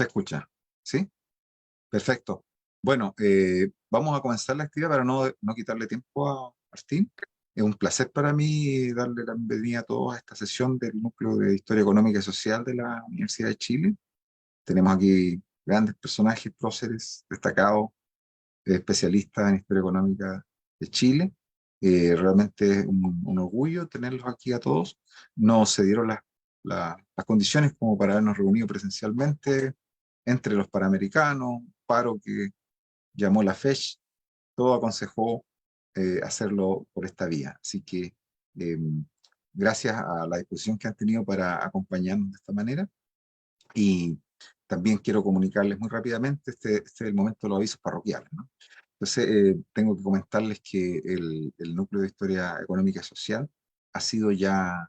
Se escucha, ¿sí? Perfecto. Bueno, vamos a comenzar la actividad para no quitarle tiempo a Martín. Es un placer para mí darle la bienvenida a todos a esta sesión del Núcleo de Historia Económica y Social de la Universidad de Chile. Tenemos aquí grandes personajes, próceres, destacados, especialistas en Historia Económica de Chile. Realmente es un orgullo tenerlos aquí a todos. No se dieron las condiciones como para habernos reunido presencialmente entre los Panamericanos, paro que llamó la FESH, todo aconsejó hacerlo por esta vía. Así que eh, gracias a la disposición que han tenido para acompañarnos de esta manera. Y también quiero comunicarles muy rápidamente, este es el momento de los avisos parroquiales, ¿no? Entonces, tengo que comentarles que el Núcleo de Historia Económica y Social ha sido ya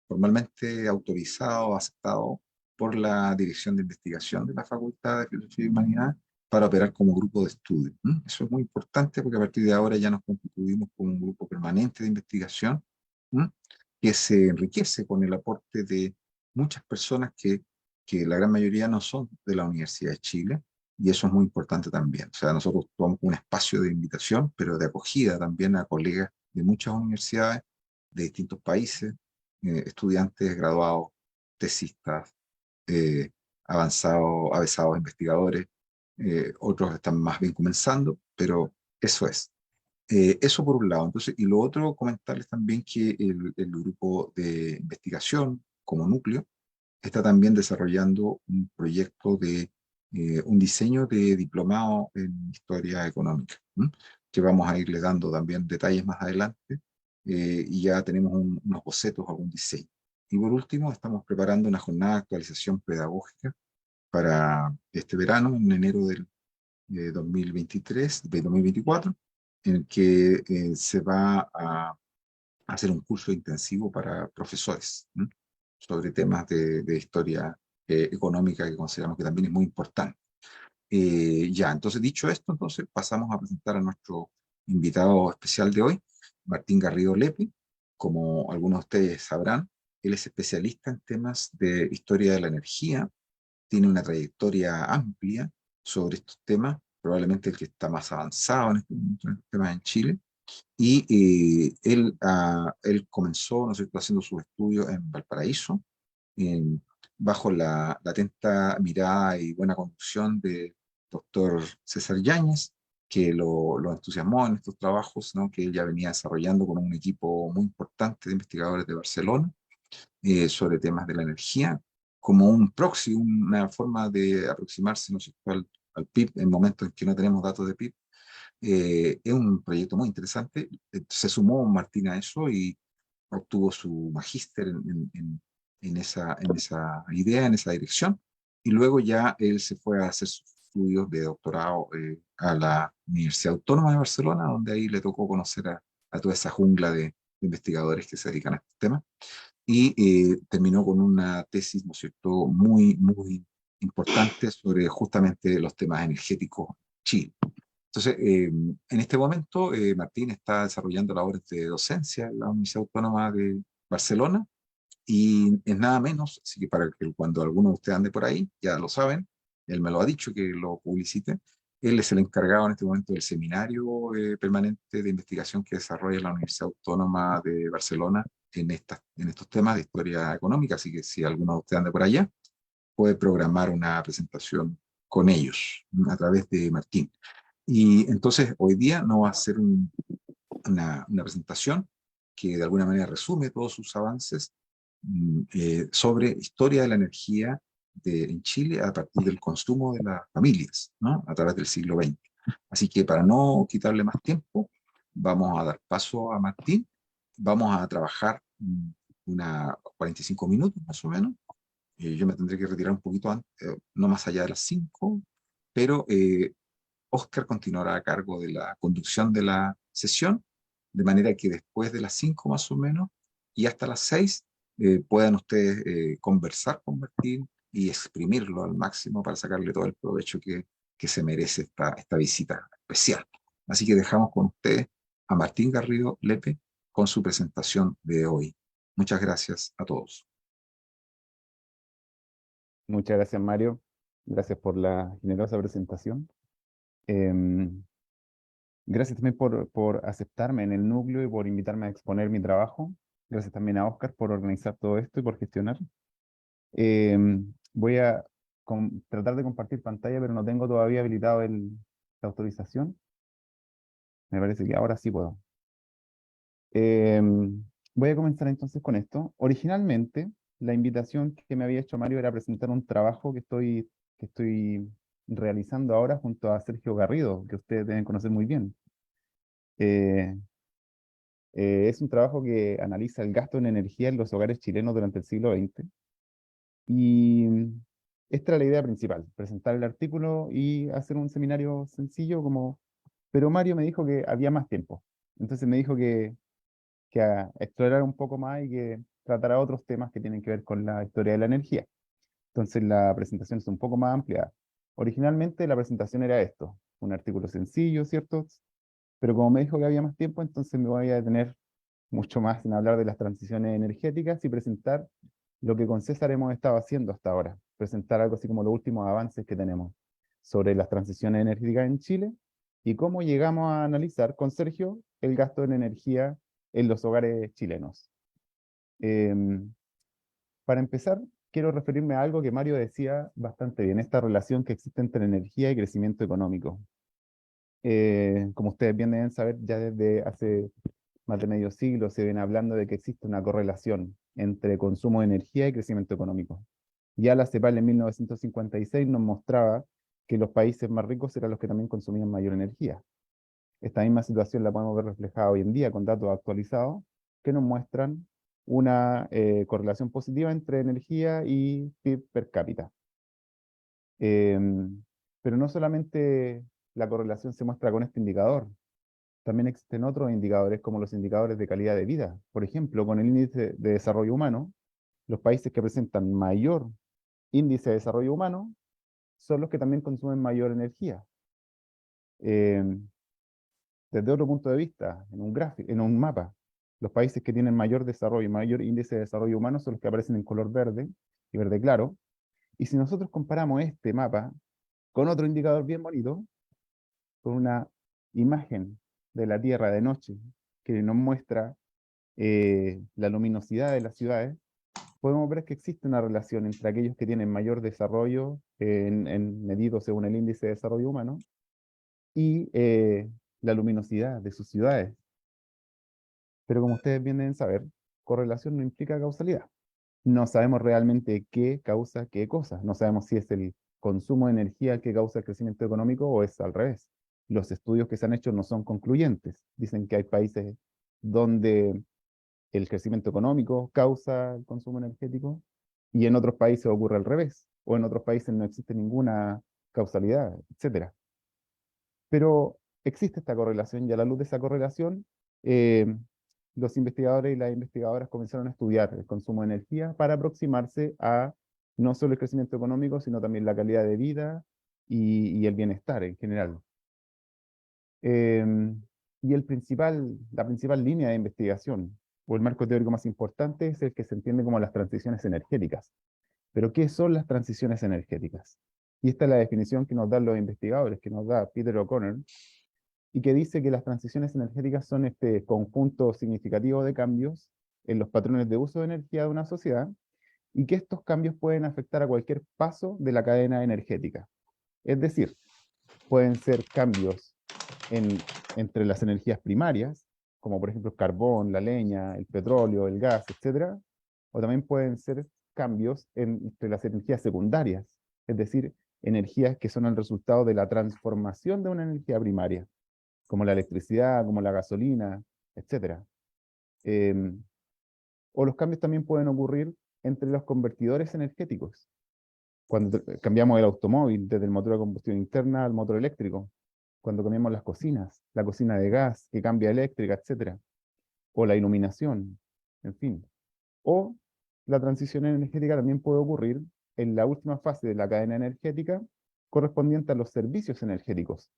formalmente autorizado, aceptado por la Dirección de Investigación de la Facultad de Filosofía y Humanidades para operar como grupo de estudio. ¿M? Eso es muy importante porque a partir de ahora ya nos constituimos como un grupo permanente de investigación, ¿m? Que se enriquece con el aporte de muchas personas que la gran mayoría no son de la Universidad de Chile, y eso es muy importante también. O sea, nosotros tomamos un espacio de invitación, pero de acogida también a colegas de muchas universidades, de distintos países, estudiantes, graduados, tesistas, eh, avanzados, avesados investigadores, otros están más bien comenzando, pero eso es. Eso por un lado. Entonces, y lo otro, comentarles también que el grupo de investigación como núcleo está también desarrollando un proyecto de un diseño de diplomado en historia económica, ¿m? Que vamos a irle dando también detalles más adelante, y ya tenemos unos bocetos, algún diseño. Y por último, estamos preparando una jornada de actualización pedagógica para este verano, en enero del 2023, de 2024, en el que se va a hacer un curso intensivo para profesores, ¿m? Sobre temas de historia económica que consideramos que también es muy importante. Ya, entonces dicho esto, entonces pasamos a presentar a nuestro invitado especial de hoy, Martín Garrido Lepe. Como algunos de ustedes sabrán, él es especialista en temas de historia de la energía, tiene una trayectoria amplia sobre estos temas, probablemente el que está más avanzado en este momento en estos temas en Chile, y él comenzó, ¿no es cierto?, haciendo sus estudios en Valparaíso, en- bajo la atenta mirada y buena conducción de doctor César Yáñez, que lo entusiasmó en estos trabajos, ¿no?, que él ya venía desarrollando con un equipo muy importante de investigadores de Barcelona, sobre temas de la energía, como un proxy, una forma de aproximarse, ¿no es cierto?, al PIB en momentos en que no tenemos datos de PIB. Es un proyecto muy interesante. Se sumó Martín a eso y obtuvo su magíster en esa idea, en esa dirección, y luego ya él se fue a hacer sus estudios de doctorado a la Universidad Autónoma de Barcelona, donde ahí le tocó conocer a toda esa jungla de investigadores que se dedican a este tema, y terminó con una tesis, ¿no es cierto?, muy, muy importante sobre justamente los temas energéticos en Chile. Entonces, en este momento, Martín está desarrollando labores de docencia en la Universidad Autónoma de Barcelona, y es nada menos, así que para que cuando alguno de ustedes ande por ahí, ya lo saben, él me lo ha dicho que lo publicite. Él es el encargado en este momento del seminario permanente de investigación que desarrolla la Universidad Autónoma de Barcelona en estos temas de historia económica, así que si alguno de ustedes anda por allá, puede programar una presentación con ellos a través de Martín. Y entonces hoy día no va a ser una presentación que de alguna manera resume todos sus avances sobre historia de la energía en Chile a partir del consumo de las familias, ¿no?, a través del siglo XX. Así que para no quitarle más tiempo, vamos a dar paso a Martín. Vamos a trabajar una 45 minutos más o menos. Yo me tendré que retirar un poquito antes, no más allá de las 5, pero Oscar continuará a cargo de la conducción de la sesión, de manera que después de las 5 más o menos y hasta las 6 puedan ustedes conversar con Martín y exprimirlo al máximo para sacarle todo el provecho que se merece esta visita especial. Así que dejamos con ustedes a Martín Garrido Lepe con su presentación de hoy. Muchas gracias a todos. Muchas gracias, Mario. Gracias por la generosa presentación. Em, Gracias también por aceptarme en el núcleo y por invitarme a exponer mi trabajo. Gracias también a Oscar por organizar todo esto y por gestionar. Voy a tratar de compartir pantalla, pero no tengo todavía habilitado la autorización. Me parece que ahora sí puedo. Voy a comenzar entonces con esto. Originalmente, la invitación que me había hecho Mario era presentar un trabajo que estoy realizando ahora junto a Sergio Garrido, que ustedes deben conocer muy bien. Eh, es un trabajo que analiza el gasto en energía en los hogares chilenos durante el siglo XX. Y esta era la idea principal, presentar el artículo y hacer un seminario sencillo como... Pero Mario me dijo que había más tiempo. Entonces me dijo que a explorar un poco más y que tratara otros temas que tienen que ver con la historia de la energía. Entonces la presentación es un poco más amplia. Originalmente la presentación era esto, un artículo sencillo, ¿cierto? Pero como me dijo que había más tiempo, entonces me voy a detener mucho más en hablar de las transiciones energéticas y presentar lo que con César hemos estado haciendo hasta ahora. Presentar algo así como los últimos avances que tenemos sobre las transiciones energéticas en Chile y cómo llegamos a analizar con Sergio el gasto en energía en los hogares chilenos. Em, para empezar, quiero referirme a algo que Mario decía bastante bien, esta relación que existe entre energía y crecimiento económico. Como ustedes bien deben saber, ya desde hace más de medio siglo se viene hablando de que existe una correlación entre consumo de energía y crecimiento económico. Ya la CEPAL en 1956 nos mostraba que los países más ricos eran los que también consumían mayor energía. Esta misma situación la podemos ver reflejada hoy en día con datos actualizados que nos muestran una correlación positiva entre energía y PIB per cápita. Em, pero no solamente la correlación se muestra con este indicador, también existen otros indicadores como los indicadores de calidad de vida. Por ejemplo, con el índice de desarrollo humano, los países que presentan mayor índice de desarrollo humano son los que también consumen mayor energía. Em, Desde otro punto de vista, en un gráfico, en un mapa, los países que tienen mayor desarrollo, mayor índice de desarrollo humano son los que aparecen en color verde y verde claro. Y si nosotros comparamos este mapa con otro indicador bien bonito, con una imagen de la Tierra de noche que nos muestra la luminosidad de las ciudades, podemos ver que existe una relación entre aquellos que tienen mayor desarrollo medido según el índice de desarrollo humano y la luminosidad de sus ciudades. Pero como ustedes bien deben saber, correlación no implica causalidad. No sabemos realmente qué causa qué cosa. No sabemos si es el consumo de energía el que causa el crecimiento económico o es al revés. Los estudios que se han hecho no son concluyentes. Dicen que hay países donde el crecimiento económico causa el consumo energético y en otros países ocurre al revés, o en otros países no existe ninguna causalidad, etcétera. Pero existe esta correlación y a la luz de esa correlación, eh, los investigadores y las investigadoras comenzaron a estudiar el consumo de energía para aproximarse a no solo el crecimiento económico, sino también la calidad de vida y el bienestar en general. Eh, y la principal línea de investigación o el marco teórico más importante es el que se entiende como las transiciones energéticas. Pero, ¿qué son las transiciones energéticas? Y esta es la definición que nos dan los investigadores, que nos da Peter O'Connor, y que dice que las transiciones energéticas son este conjunto significativo de cambios en los patrones de uso de energía de una sociedad y que estos cambios pueden afectar a cualquier paso de la cadena energética. Es decir, pueden ser cambios entre las energías primarias, como por ejemplo el carbón, la leña, el petróleo, el gas, etcétera, o también pueden ser cambios entre las energías secundarias, es decir, energías que son el resultado de la transformación de una energía primaria, como la electricidad, como la gasolina, etcétera. Eh, o los cambios también pueden ocurrir entre los convertidores energéticos, cuando cambiamos el automóvil desde el motor de combustión interna al motor eléctrico, cuando cambiamos las cocinas, la cocina de gas que cambia a eléctrica, etcétera, o la iluminación, en fin. O la transición energética también puede ocurrir en la última fase de la cadena energética correspondiente a los servicios energéticos.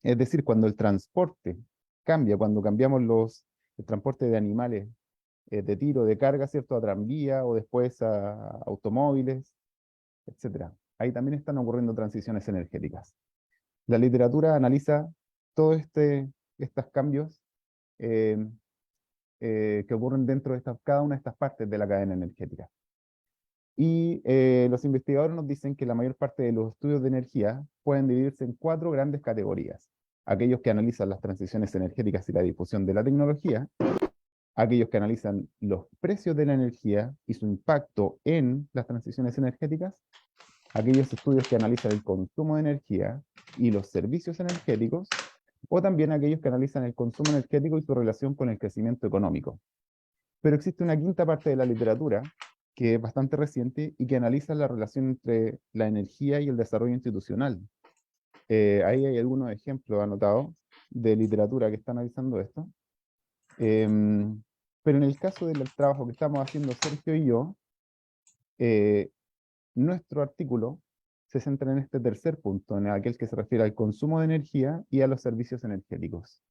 Es decir, cuando el transporte cambia, cuando cambiamos el transporte de animales de tiro, de carga, ¿cierto? A tranvía o después a automóviles, etcétera. ahí también están ocurriendo transiciones energéticas. La literatura analiza todos estos cambios eh, que ocurren dentro de cada una de estas partes de la cadena energética. Y los investigadores nos dicen que la mayor parte de los estudios de energía pueden dividirse en 4 grandes categorías. Aquellos que analizan las transiciones energéticas y la difusión de la tecnología, aquellos que analizan los precios de la energía y su impacto en las transiciones energéticas, aquellos estudios que analizan el consumo de energía y los servicios energéticos, o también aquellos que analizan el consumo energético y su relación con el crecimiento económico. Pero existe una quinta parte de la literatura que es bastante reciente y que analiza la relación entre la energía y el desarrollo institucional. Ahí hay algunos ejemplos anotados de literatura que está analizando esto. Pero en el caso del trabajo que estamos haciendo Sergio y yo, nuestro artículo se centra en este tercer punto, en aquel que se refiere al consumo de energía y a los servicios energéticos.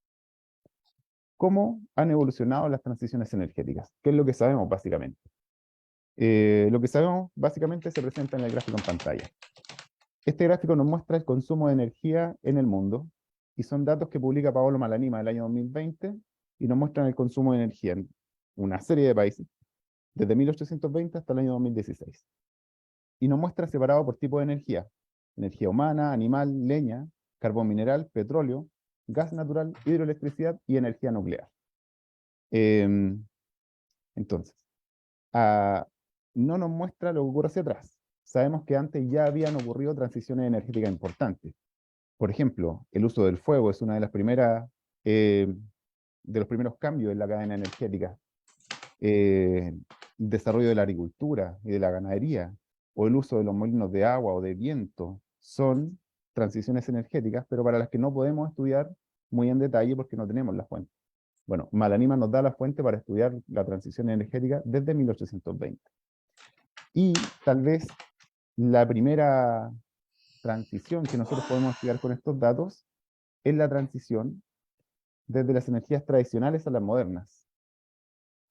¿Cómo han evolucionado las transiciones energéticas? ¿Qué es lo que sabemos básicamente? Lo que sabemos básicamente se presenta en el gráfico en pantalla. Este gráfico nos muestra el consumo de energía en el mundo y son datos que publica Paolo Malanima el año 2020 y nos muestran el consumo de energía en una serie de países desde 1820 hasta el año 2016. Y nos muestra separado por tipo de energía: energía humana, animal, leña, carbón mineral, petróleo, gas natural, hidroelectricidad y energía nuclear. Entonces, no nos muestra lo que ocurre hacia atrás. Sabemos que antes ya habían ocurrido transiciones energéticas importantes. Por ejemplo, el uso del fuego es una de las primeras, de los primeros cambios en la cadena energética. El desarrollo de la agricultura y de la ganadería, o el uso de los molinos de agua o de viento, son transiciones energéticas, pero para las que no podemos estudiar muy en detalle porque no tenemos la fuente. Bueno, Malanima nos da la fuente para estudiar la transición energética desde 1820. Y tal vez la primera transición que nosotros podemos estudiar con estos datos es la transición desde las energías tradicionales a las modernas.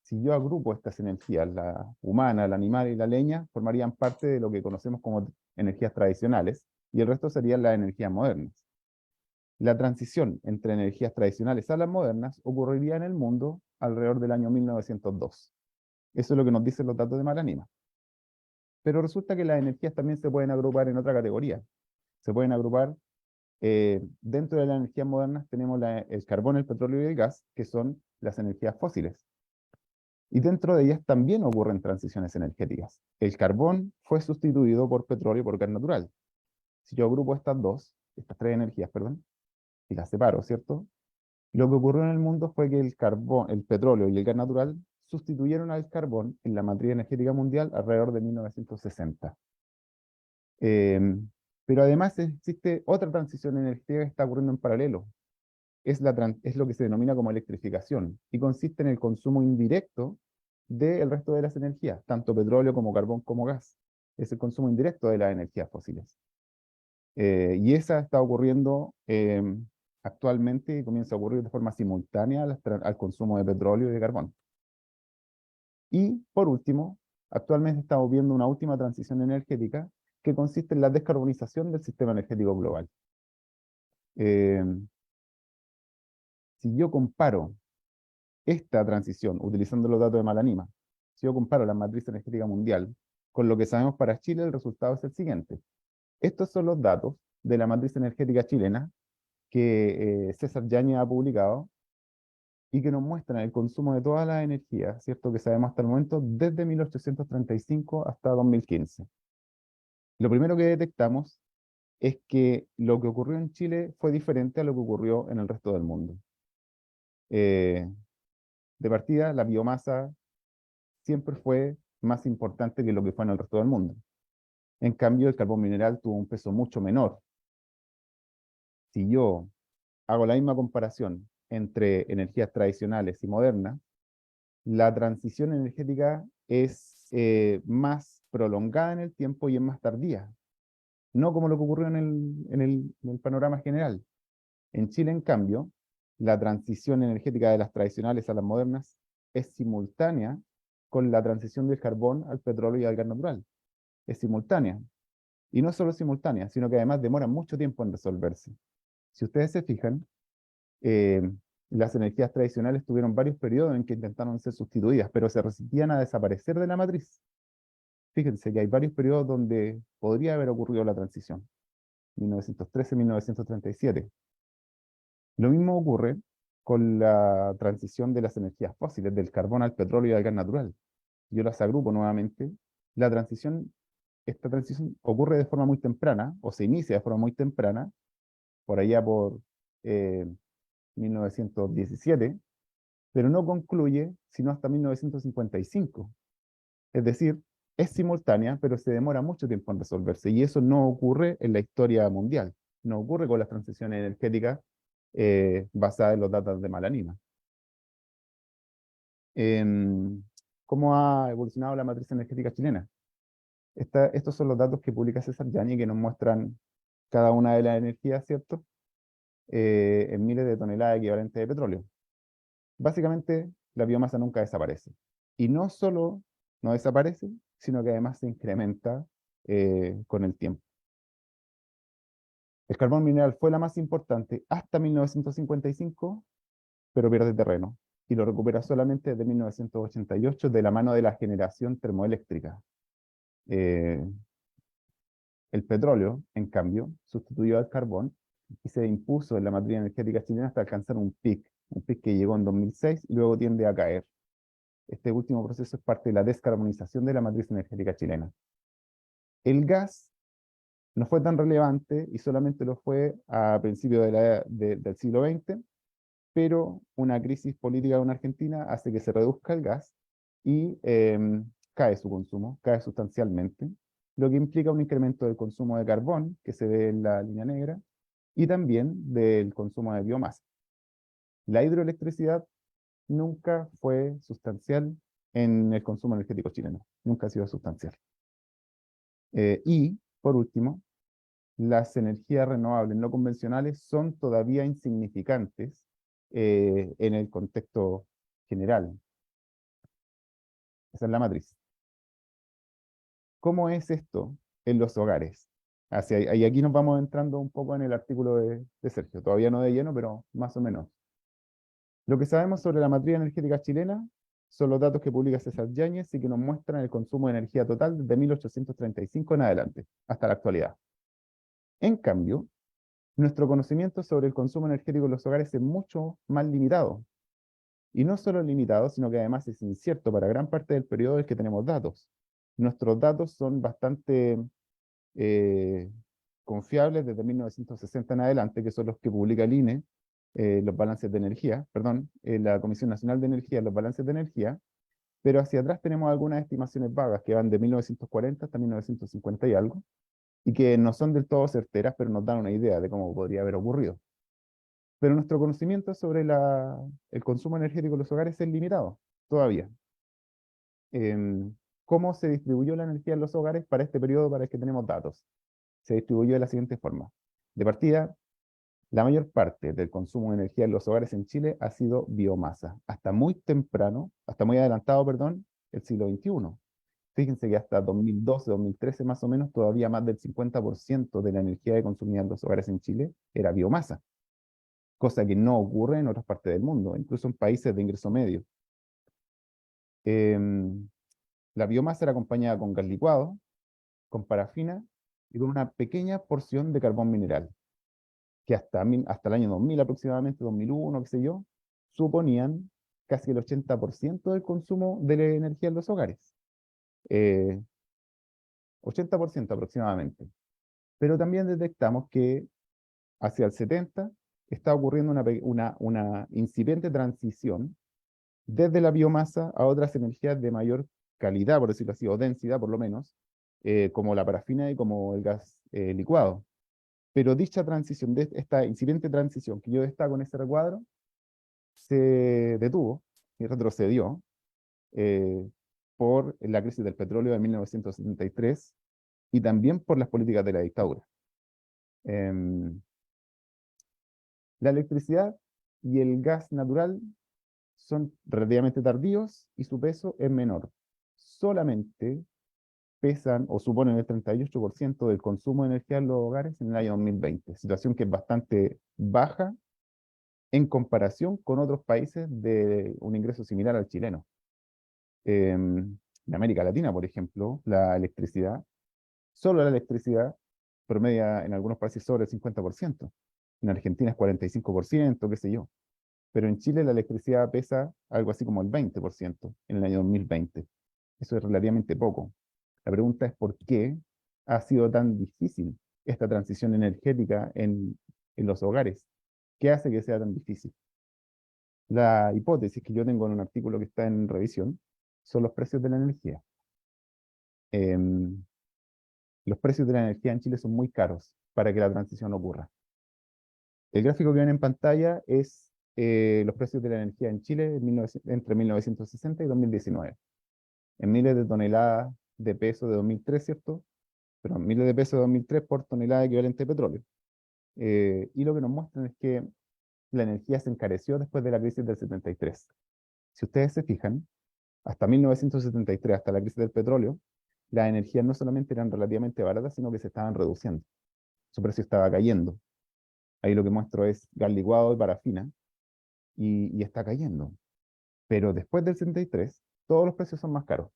Si yo agrupo estas energías, la humana, la animal y la leña, formarían parte de lo que conocemos como energías tradicionales, y el resto serían las energías modernas. La transición entre energías tradicionales a las modernas ocurriría en el mundo alrededor del año 1902. Eso es lo que nos dicen los datos de Malanima. Pero resulta que las energías también se pueden agrupar en otra categoría. Se pueden agrupar, dentro de las energías modernas tenemos el carbón, el petróleo y el gas, que son las energías fósiles. Y dentro de ellas también ocurren transiciones energéticas. El carbón fue sustituido por petróleo y por gas natural. Si yo agrupo estas tres energías, perdón, y las separo, ¿cierto? Lo que ocurrió en el mundo fue que el carbón, el petróleo y el gas natural sustituyeron al carbón en la matriz energética mundial alrededor de 1960. Pero además existe otra transición energética que está ocurriendo en paralelo. Es lo que se denomina como electrificación y consiste en el consumo indirecto del resto de las energías, tanto petróleo como carbón como gas. Es el consumo indirecto de las energías fósiles. Y esa está ocurriendo actualmente y comienza a ocurrir de forma simultánea al consumo de petróleo y de carbón. Y por último, actualmente estamos viendo una última transición energética que consiste en la descarbonización del sistema energético global. Si yo comparo esta transición, utilizando los datos de Malanima, si yo comparo la matriz energética mundial con lo que sabemos para Chile, el resultado es el siguiente. Estos son los datos de la matriz energética chilena que César Yáñez ha publicado y que nos muestran el consumo de todas las energías, ¿cierto? Que sabemos hasta el momento, desde 1835 hasta 2015. Lo primero que detectamos es que lo que ocurrió en Chile fue diferente a lo que ocurrió en el resto del mundo. De partida, la biomasa siempre fue más importante que lo que fue en el resto del mundo. En cambio, el carbón mineral tuvo un peso mucho menor. Si yo hago la misma comparación entre energías tradicionales y modernas, la transición energética es más prolongada en el tiempo y es más tardía. No como lo que ocurrió en el panorama general. En Chile, en cambio, la transición energética de las tradicionales a las modernas es simultánea con la transición del carbón al petróleo y al gas natural. Es simultánea. Y no solo simultáneas, sino que además demoran mucho tiempo en resolverse. Si ustedes se fijan, eh, las energías tradicionales tuvieron varios periodos en que intentaron ser sustituidas, pero se resistían a desaparecer de la matriz. Fíjense que hay varios periodos donde podría haber ocurrido la transición. 1913, 1937. Lo mismo ocurre con la transición de las energías fósiles, del carbón al petróleo y al gas natural. Yo las agrupo nuevamente. La transición, esta transición ocurre de forma muy temprana, o se inicia de forma muy temprana, por allá por eh, 1917, pero no concluye sino hasta 1955. Es decir, es simultánea, pero se demora mucho tiempo en resolverse, y eso no ocurre en la historia mundial, no ocurre con las transiciones energéticas basadas en los datos de Malanima. Em, ¿Cómo ha evolucionado la matriz energética chilena? Estos son los datos que publica César Yañez, que nos muestran cada una de las energías, ¿cierto? En miles de toneladas equivalentes de petróleo. Básicamente, la biomasa nunca desaparece. Y no solo no desaparece, sino que además se incrementa con el tiempo. El carbón mineral fue la más importante hasta 1955, pero pierde terreno y lo recupera solamente desde 1988 de la mano de la generación termoeléctrica. Eh, el petróleo, en cambio, sustituyó al carbón y se impuso en la matriz energética chilena hasta alcanzar un pic que llegó en 2006 y luego tiende a caer. Este último proceso es parte de la descarbonización de la matriz energética chilena. El gas no fue tan relevante y solamente lo fue a principios del siglo XX, pero una crisis política en Argentina hace que se reduzca el gas y cae su consumo, cae sustancialmente, lo que implica un incremento del consumo de carbón, que se ve en la línea negra, y también del consumo de biomasa. La hidroelectricidad nunca fue sustancial en el consumo energético chileno, nunca ha sido sustancial. Y, por último, las energías renovables no convencionales son todavía insignificantes en el contexto general. Esa es la matriz. ¿Cómo es esto en los hogares? Y aquí nos vamos entrando un poco en el artículo de Sergio, todavía no de lleno, pero más o menos. Lo que sabemos sobre la matriz energética chilena son los datos que publica César Yáñez y que nos muestran el consumo de energía total desde 1835 en adelante, hasta la actualidad. En cambio, nuestro conocimiento sobre el consumo energético en los hogares es mucho más limitado. Y no solo limitado, sino que además es incierto para gran parte del periodo en que tenemos datos. Nuestros datos son bastante eh, confiables desde 1960 en adelante, que son los que publica el INE, los balances de energía, perdón, la Comisión Nacional de Energía, los balances de energía, pero hacia atrás tenemos algunas estimaciones vagas que van de 1940 hasta 1950 y algo, y que no son del todo certeras, pero nos dan una idea de cómo podría haber ocurrido. Pero nuestro conocimiento sobre el consumo energético de los hogares es limitado, todavía. Em, ¿Cómo se distribuyó la energía en los hogares para este periodo para el que tenemos datos? Se distribuyó de la siguiente forma. De partida, la mayor parte del consumo de energía en los hogares en Chile ha sido biomasa, hasta muy temprano, hasta muy adelantado, perdón, el siglo XXI. Fíjense que hasta 2012, 2013 más o menos, todavía más del 50% de la energía que consumían los hogares en Chile era biomasa, cosa que no ocurre en otras partes del mundo, incluso en países de ingreso medio. Em, la biomasa era acompañada con gas licuado, con parafina y con una pequeña porción de carbón mineral, que hasta el año 2000 aproximadamente, 2001, qué sé yo, suponían casi el 80% del consumo de la energía en los hogares. Eh, 80% aproximadamente. Pero también detectamos que hacia el 70 está ocurriendo una incipiente transición desde la biomasa a otras energías de mayor calidad, por decirlo así, o densidad por lo menos, como la parafina y como el gas licuado. Pero dicha transición, de esta incipiente transición que yo destaco en este recuadro, se detuvo y retrocedió eh, por la crisis del petróleo de 1973 y también por las políticas de la dictadura. Em, la electricidad y el gas natural son relativamente tardíos y su peso es menor. Solamente pesan o suponen el 38% del consumo de energía en los hogares en el año 2020, situación que es bastante baja en comparación con otros países de un ingreso similar al chileno. En América Latina, por ejemplo, la electricidad, solo la electricidad, promedia en algunos países sobre el 50%. En Argentina es 45%, qué sé yo. Pero en Chile la electricidad pesa algo así como el 20% en el año 2020. Eso es relativamente poco. La pregunta es por qué ha sido tan difícil esta transición energética en los hogares. ¿Qué hace que sea tan difícil? La hipótesis que yo tengo en un artículo que está en revisión son los precios de la energía. Em, los precios de la energía en Chile son muy caros para que la transición ocurra. El gráfico que ven en pantalla es los precios de la energía en Chile entre 1960 y 2019. En miles de toneladas de peso de 2003, ¿cierto? Pero miles de pesos de 2003 por tonelada equivalente de petróleo. Y lo que nos muestran es que la energía se encareció después de la crisis del 73. Si ustedes se fijan, hasta 1973, hasta la crisis del petróleo, las energías no solamente eran relativamente baratas, sino que se estaban reduciendo. Su precio estaba cayendo. Ahí lo que muestro es gas licuado y parafina, y está cayendo. Pero después del 73, todos los precios son más caros.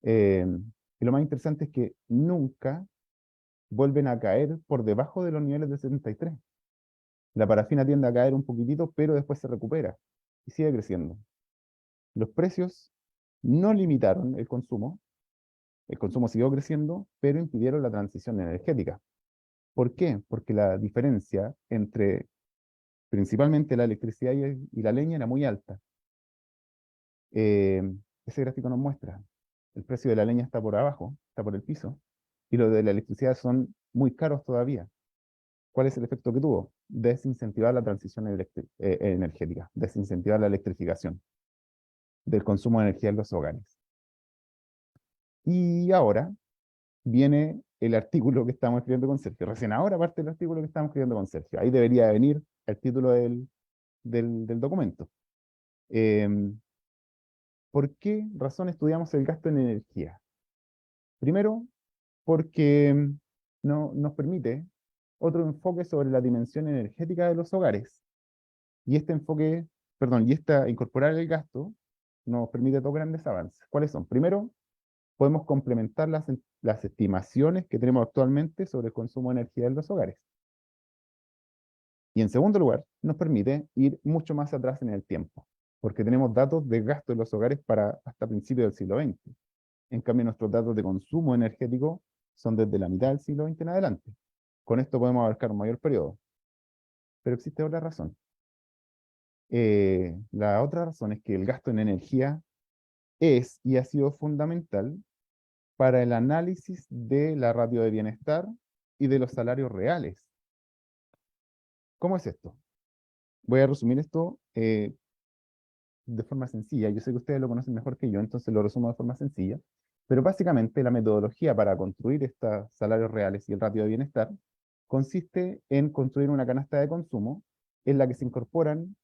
Eh, y lo más interesante es que nunca vuelven a caer por debajo de los niveles del 73. La parafina tiende a caer un poquitito, pero después se recupera y sigue creciendo. Los precios no limitaron el consumo siguió creciendo, pero impidieron la transición energética. ¿Por qué? Porque la diferencia entre principalmente la electricidad y la leña era muy alta. Eh, ese gráfico nos muestra, el precio de la leña está por abajo, está por el piso, y los de la electricidad son muy caros todavía. ¿Cuál es el efecto que tuvo? Desincentivar la transición energética, desincentivar la electrificación del consumo de energía en los hogares. Y ahora viene el artículo que estamos escribiendo con Sergio. Recién ahora parte el artículo que estamos escribiendo con Sergio. Ahí debería venir el título del documento. ¿Por qué razón estudiamos el gasto en energía? Primero, porque no, nos permite otro enfoque sobre la dimensión energética de los hogares. Y este enfoque, perdón, incorporar el gasto nos permite dos grandes avances. ¿Cuáles son? Primero, podemos complementar las estimaciones que tenemos actualmente sobre el consumo de energía en los hogares. Y en segundo lugar, nos permite ir mucho más atrás en el tiempo, porque tenemos datos de gasto en los hogares para hasta principios del siglo XX. En cambio, nuestros datos de consumo energético son desde la mitad del siglo XX en adelante. Con esto podemos abarcar un mayor periodo. Pero existe otra razón. La otra razón es que el gasto en energía es y ha sido fundamental para el análisis de la ratio de bienestar y de los salarios reales. ¿Cómo es esto? Voy a resumir esto de forma sencilla. Yo sé que ustedes lo conocen mejor que yo, entonces lo resumo de forma sencilla. Pero básicamente la metodología para construir estos salarios reales y el ratio de bienestar consiste en construir una canasta de consumo en la que se incorporan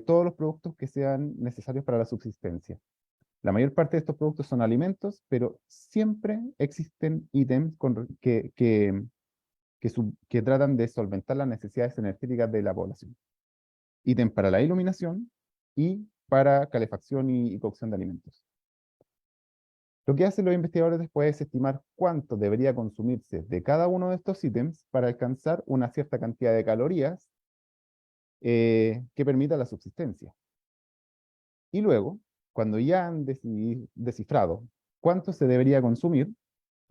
todos los productos que sean necesarios para la subsistencia. La mayor parte de estos productos son alimentos, pero siempre existen ítems que tratan de solventar las necesidades energéticas de la población. Ítem para la iluminación y para calefacción y cocción de alimentos. Lo que hacen los investigadores después es estimar cuánto debería consumirse de cada uno de estos ítems para alcanzar una cierta cantidad de calorías que permita la subsistencia. Y luego, cuando ya han descifrado cuánto se debería consumir,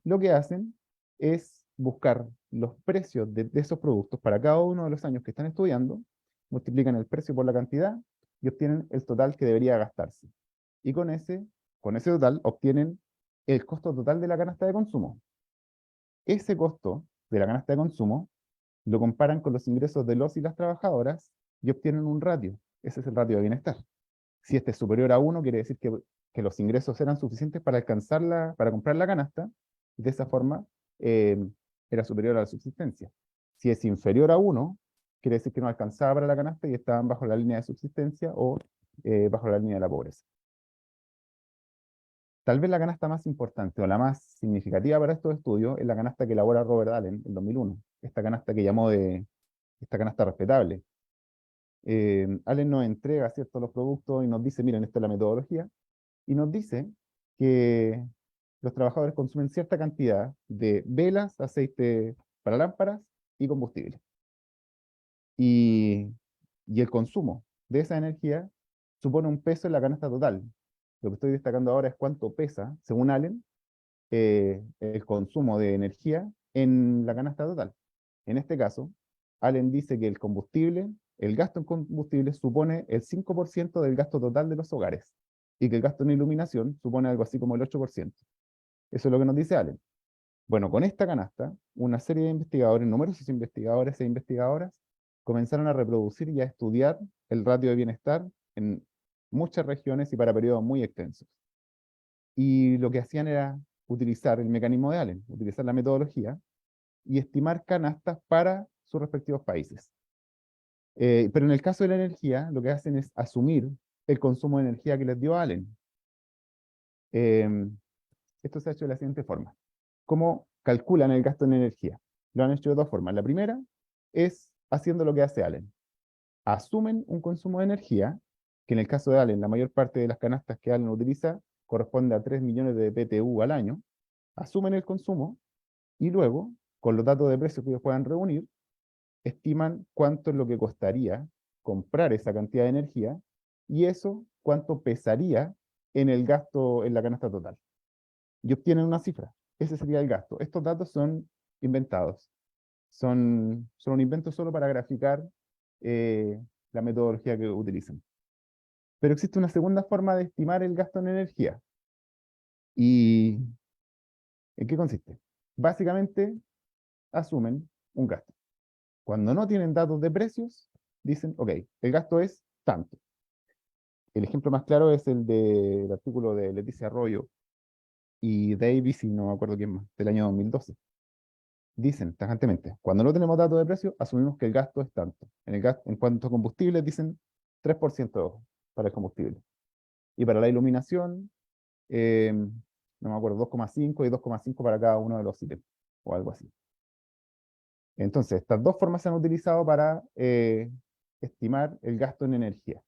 lo que hacen es buscar los precios de esos productos para cada uno de los años que están estudiando, multiplican el precio por la cantidad y obtienen el total que debería gastarse. Y con ese total obtienen el costo total de la canasta de consumo. Ese costo de la canasta de consumo lo comparan con los ingresos de los y las trabajadoras y obtienen un ratio. Ese es el ratio de bienestar. Si este es superior a 1, quiere decir que los ingresos eran suficientes para para comprar la canasta, y de esa forma eh, era superior a la subsistencia. Si es inferior a 1, quiere decir que no alcanzaba para la canasta y estaban bajo la línea de subsistencia o bajo la línea de la pobreza. Tal vez la canasta más importante o la más significativa para estos estudios es la canasta que elabora Robert Allen en 2001, esta canasta que llamó de esta canasta respetable. Allen nos entrega, ¿cierto?, los productos y nos dice, miren, esta es la metodología, y nos dice que los trabajadores consumen cierta cantidad de velas, aceite para lámparas y combustible. Y, y el consumo de esa energía supone un peso en la canasta total. Lo que estoy destacando ahora es cuánto pesa, según Allen, el consumo de energía en la canasta total. En este caso, Allen dice que el combustible, el gasto en combustible supone el 5% del gasto total de los hogares y que el gasto en iluminación supone algo así como el 8%. Eso es lo que nos dice Allen. Bueno, con esta canasta, una serie de investigadores, numerosos investigadores e investigadoras, comenzaron a reproducir y a estudiar el ratio de bienestar en muchas regiones y para periodos muy extensos. Y lo que hacían era utilizar el mecanismo de Allen, utilizar la metodología y estimar canastas para sus respectivos países. Pero en el caso de la energía, lo que hacen es asumir el consumo de energía que les dio Allen. Esto se ha hecho de la siguiente forma. ¿Cómo calculan el gasto en energía? Lo han hecho de dos formas. La primera es haciendo lo que hace Allen. Asumen un consumo de energía, que en el caso de Allen, la mayor parte de las canastas que Allen utiliza corresponde a 3 millones de BTU al año. Asumen el consumo y luego, con los datos de precios que ellos puedan reunir, estiman cuánto es lo que costaría comprar esa cantidad de energía y eso cuánto pesaría en el gasto en la canasta total. Y obtienen una cifra. Ese sería el gasto. Estos datos son inventados. Son un invento solo para graficar la metodología que utilizan. Pero existe una segunda forma de estimar el gasto en energía. ¿Y en qué consiste? Básicamente, asumen un gasto. Cuando no tienen datos de precios, dicen, ok, el gasto es tanto. El ejemplo más claro es el del artículo de Leticia Arroyo y Davis, y no me acuerdo quién más, del año 2012. Dicen tajantemente, cuando no tenemos datos de precio, asumimos que el gasto es tanto. En cuanto a combustible, dicen 3% para el combustible. Y para la iluminación, no me acuerdo, 2,5 y 2,5 para cada uno de los ítems, o algo así. Entonces, estas dos formas se han utilizado para estimar el gasto en energía.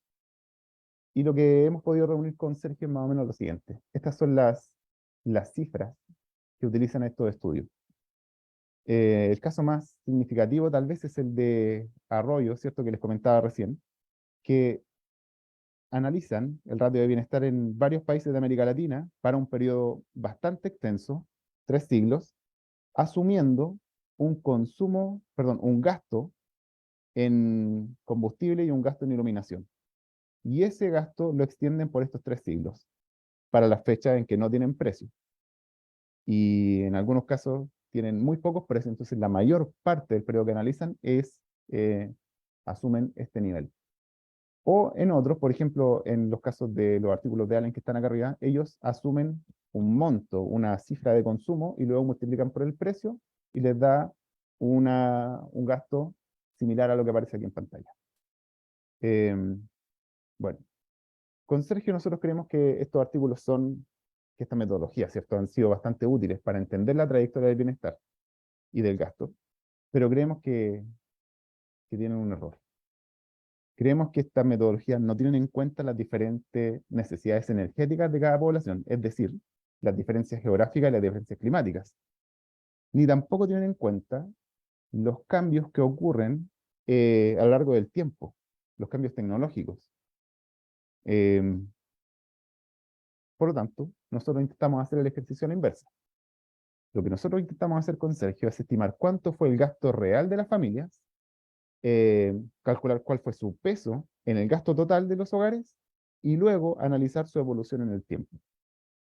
Y lo que hemos podido reunir con Sergio es más o menos lo siguiente. Estas son las cifras que utilizan estos estudios. El caso más significativo tal vez es el de Arroyo, ¿cierto? Que les comentaba recién, que analizan el ratio de bienestar en varios países de América Latina para un periodo bastante extenso, 3 siglos, asumiendo un gasto en combustible y un gasto en iluminación. Y ese gasto lo extienden por estos 3 siglos, para las fechas en que no tienen precio. Y en algunos casos tienen muy pocos precios, entonces la mayor parte del periodo que analizan asumen este nivel. O en otros, por ejemplo, en los casos de los artículos de Allen que están acá arriba, ellos asumen un monto, una cifra de consumo, y luego multiplican por el precio y les da un gasto similar a lo que aparece aquí en pantalla. Bueno, con Sergio nosotros creemos que estos artículos que esta metodología, ¿cierto?, han sido bastante útiles para entender la trayectoria del bienestar y del gasto, pero creemos que tienen un error. Creemos que estas metodologías no tienen en cuenta las diferentes necesidades energéticas de cada población, es decir, las diferencias geográficas y las diferencias climáticas, ni tampoco tienen en cuenta los cambios que ocurren a lo largo del tiempo, los cambios tecnológicos. Por lo tanto, nosotros intentamos hacer el ejercicio a la inversa. Lo que nosotros intentamos hacer con Sergio es estimar cuánto fue el gasto real de las familias, calcular cuál fue su peso en el gasto total de los hogares y luego analizar su evolución en el tiempo.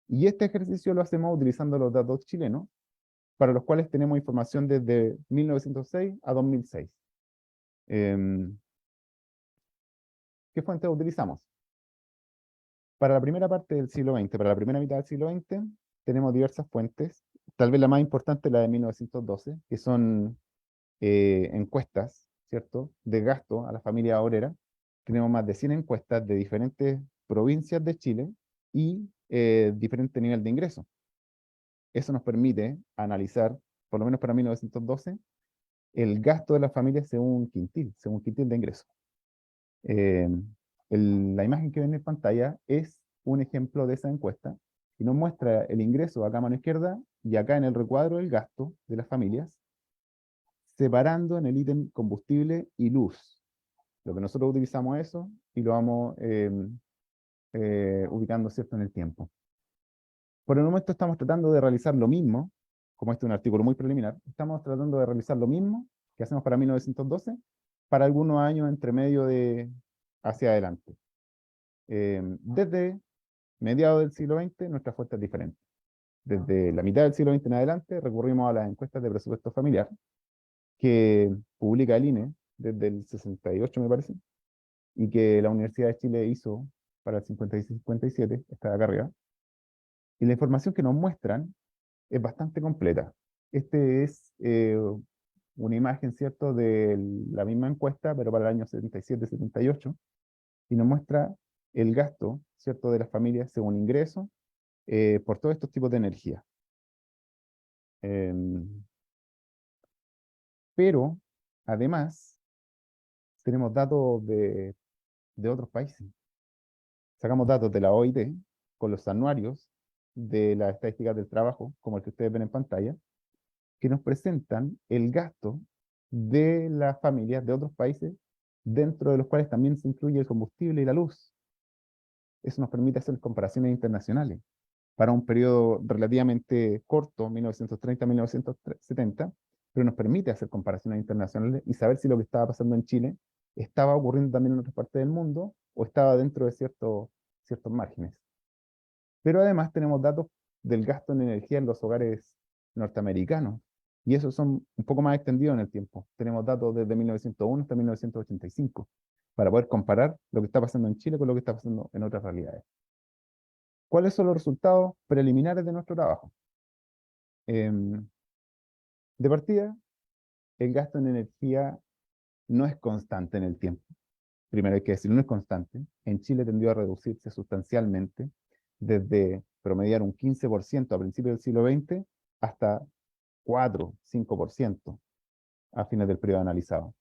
Y este ejercicio lo hacemos utilizando los datos chilenos, para los cuales tenemos información desde 1906 a 2006. ¿Qué fuentes utilizamos? Para la primera parte del siglo XX, para la primera mitad del siglo XX, tenemos diversas fuentes. Tal vez la más importante es la de 1912, que son encuestas, ¿cierto?, de gasto a la familia obrera. Tenemos más de 100 encuestas de diferentes provincias de Chile y diferente nivel de ingreso. Eso nos permite analizar, por lo menos para 1912, el gasto de las familias según quintil de ingreso. Eh, la imagen que ven en pantalla es un ejemplo de esa encuesta y nos muestra el ingreso acá a mano izquierda y acá en el recuadro el gasto de las familias, separando en el ítem combustible y luz. Lo que nosotros utilizamos eso y lo vamos ubicando, ¿cierto?, en el tiempo. Por el momento estamos tratando de realizar lo mismo, como este es un artículo muy preliminar, estamos tratando de realizar lo mismo que hacemos para 1912, para algunos años entre medio de hacia adelante. Desde mediados del siglo XX, nuestra fuente es diferente. Desde la mitad del siglo XX en adelante, recurrimos a las encuestas de presupuesto familiar, que publica el INE desde el 68, me parece, y que la Universidad de Chile hizo para el 56-57, está de acá arriba. Y la información que nos muestran es bastante completa. Este es una imagen, ¿cierto?, de la misma encuesta, pero para el año 77-78, y nos muestra el gasto, ¿cierto?, de las familias según ingreso por todos estos tipos de energía. Pero, además, tenemos datos de otros países. Sacamos datos de la OIT con los anuarios de las estadísticas del trabajo, como el que ustedes ven en pantalla, que nos presentan el gasto de las familias de otros países, dentro de los cuales también se incluye el combustible y la luz. Eso nos permite hacer comparaciones internacionales para un periodo relativamente corto, 1930-1970, pero nos permite hacer comparaciones internacionales y saber si lo que estaba pasando en Chile estaba ocurriendo también en otras partes del mundo o estaba dentro de ciertos márgenes. Pero además tenemos datos del gasto en energía en los hogares norteamericanos, y esos son un poco más extendidos en el tiempo. Tenemos datos desde 1901 hasta 1985, para poder comparar lo que está pasando en Chile con lo que está pasando en otras realidades. ¿Cuáles son los resultados preliminares de nuestro trabajo? De partida, el gasto en energía no es constante en el tiempo. Primero hay que decir, no es constante. En Chile tendió a reducirse sustancialmente desde promediar un 15% a principios del siglo XX hasta 4, 5% a fines del periodo analizado.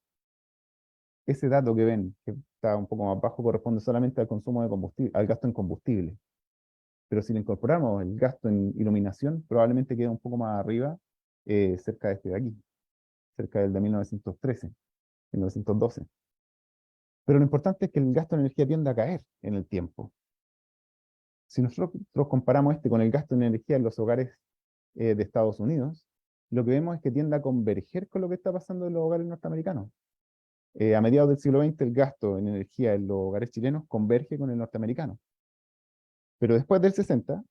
Ese dato que ven, que está un poco más bajo, corresponde solamente al consumo de combustible, al gasto en combustible. Pero si le incorporamos el gasto en iluminación, probablemente quede un poco más arriba, cerca de este de aquí, cerca del de 1913, 1912. Pero lo importante es que el gasto en energía tiende a caer en el tiempo. Si nosotros comparamos este con el gasto en energía en los hogares de Estados Unidos, lo que vemos es que tiende a converger con lo que está pasando en los hogares norteamericanos. A mediados del siglo XX, el gasto en energía en los hogares chilenos converge con el norteamericano. Pero después del 60,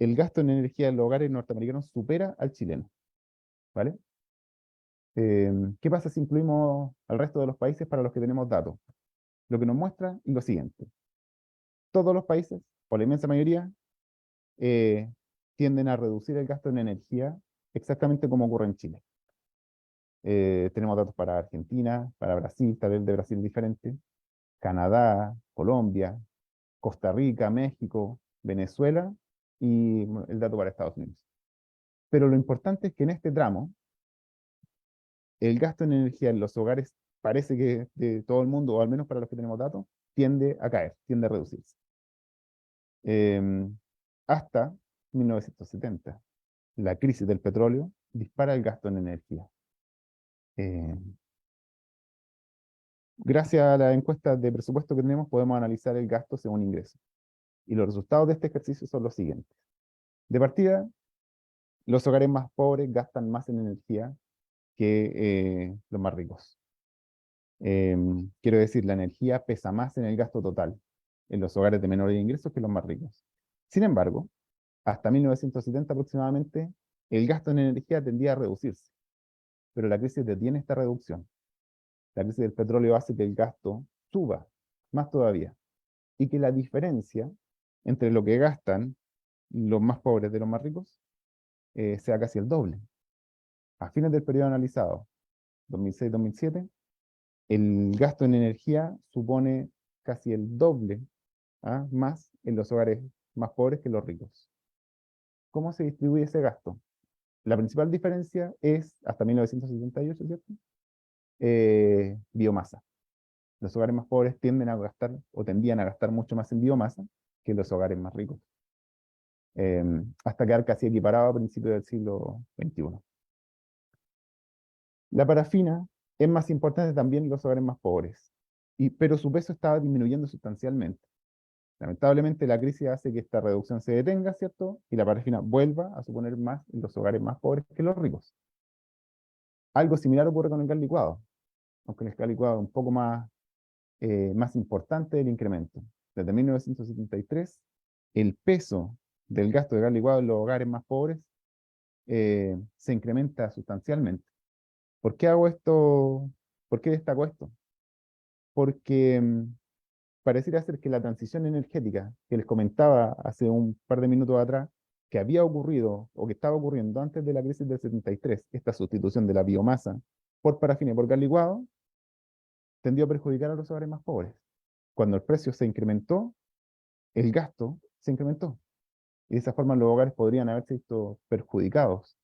el gasto en energía en los hogares norteamericanos supera al chileno. ¿Vale? ¿Qué pasa si incluimos al resto de los países para los que tenemos datos? Lo que nos muestra es lo siguiente. Todos los países, o la inmensa mayoría, tienden a reducir el gasto en energía exactamente como ocurre en Chile. Tenemos datos para Argentina, para Brasil, tal vez de Brasil es diferente, Canadá, Colombia, Costa Rica, México, Venezuela y el dato para Estados Unidos. Pero lo importante es que en este tramo, el gasto en energía en los hogares parece que de todo el mundo, o al menos para los que tenemos datos, tiende a caer, tiende a reducirse. Hasta 1970. La crisis del petróleo dispara el gasto en energía. Gracias a la encuesta de presupuesto que tenemos, podemos analizar el gasto según ingreso. Y los resultados de este ejercicio son los siguientes. De partida, los hogares más pobres gastan más en energía que los más ricos. Quiero decir, la energía pesa más en el gasto total en los hogares de menores ingresos que los más ricos. Sin embargo, hasta 1970 aproximadamente, el gasto en energía tendía a reducirse, pero la crisis detiene esta reducción. La crisis del petróleo hace que el gasto suba más todavía y que la diferencia entre lo que gastan los más pobres de los más ricos sea casi el doble. A fines del periodo analizado, 2006-2007, el gasto en energía supone casi el doble más en los hogares más pobres que los ricos. ¿Cómo se distribuye ese gasto? La principal diferencia es, hasta 1978, ¿cierto? Biomasa. Los hogares más pobres tienden a gastar o tendían a gastar mucho más en biomasa que los hogares más ricos, hasta quedar casi equiparado a principios del siglo XXI. La parafina es más importante también en los hogares más pobres, pero su peso estaba disminuyendo sustancialmente. Lamentablemente la crisis hace que esta reducción se detenga, ¿cierto? Y la parafina vuelva a suponer más en los hogares más pobres que los ricos. Algo similar ocurre con el gas licuado, aunque el gas licuado es un poco más importante el incremento. Desde 1973, el peso del gasto de gas licuado en los hogares más pobres se incrementa sustancialmente. ¿Por qué hago esto? ¿Por qué destaco esto? Porque pareciera ser que la transición energética que les comentaba hace un par de minutos atrás, que había ocurrido o que estaba ocurriendo antes de la crisis del 73, esta sustitución de la biomasa por parafina y por gas licuado, tendió a perjudicar a los hogares más pobres. Cuando el precio se incrementó, el gasto se incrementó. Y de esa forma los hogares podrían haberse visto perjudicados.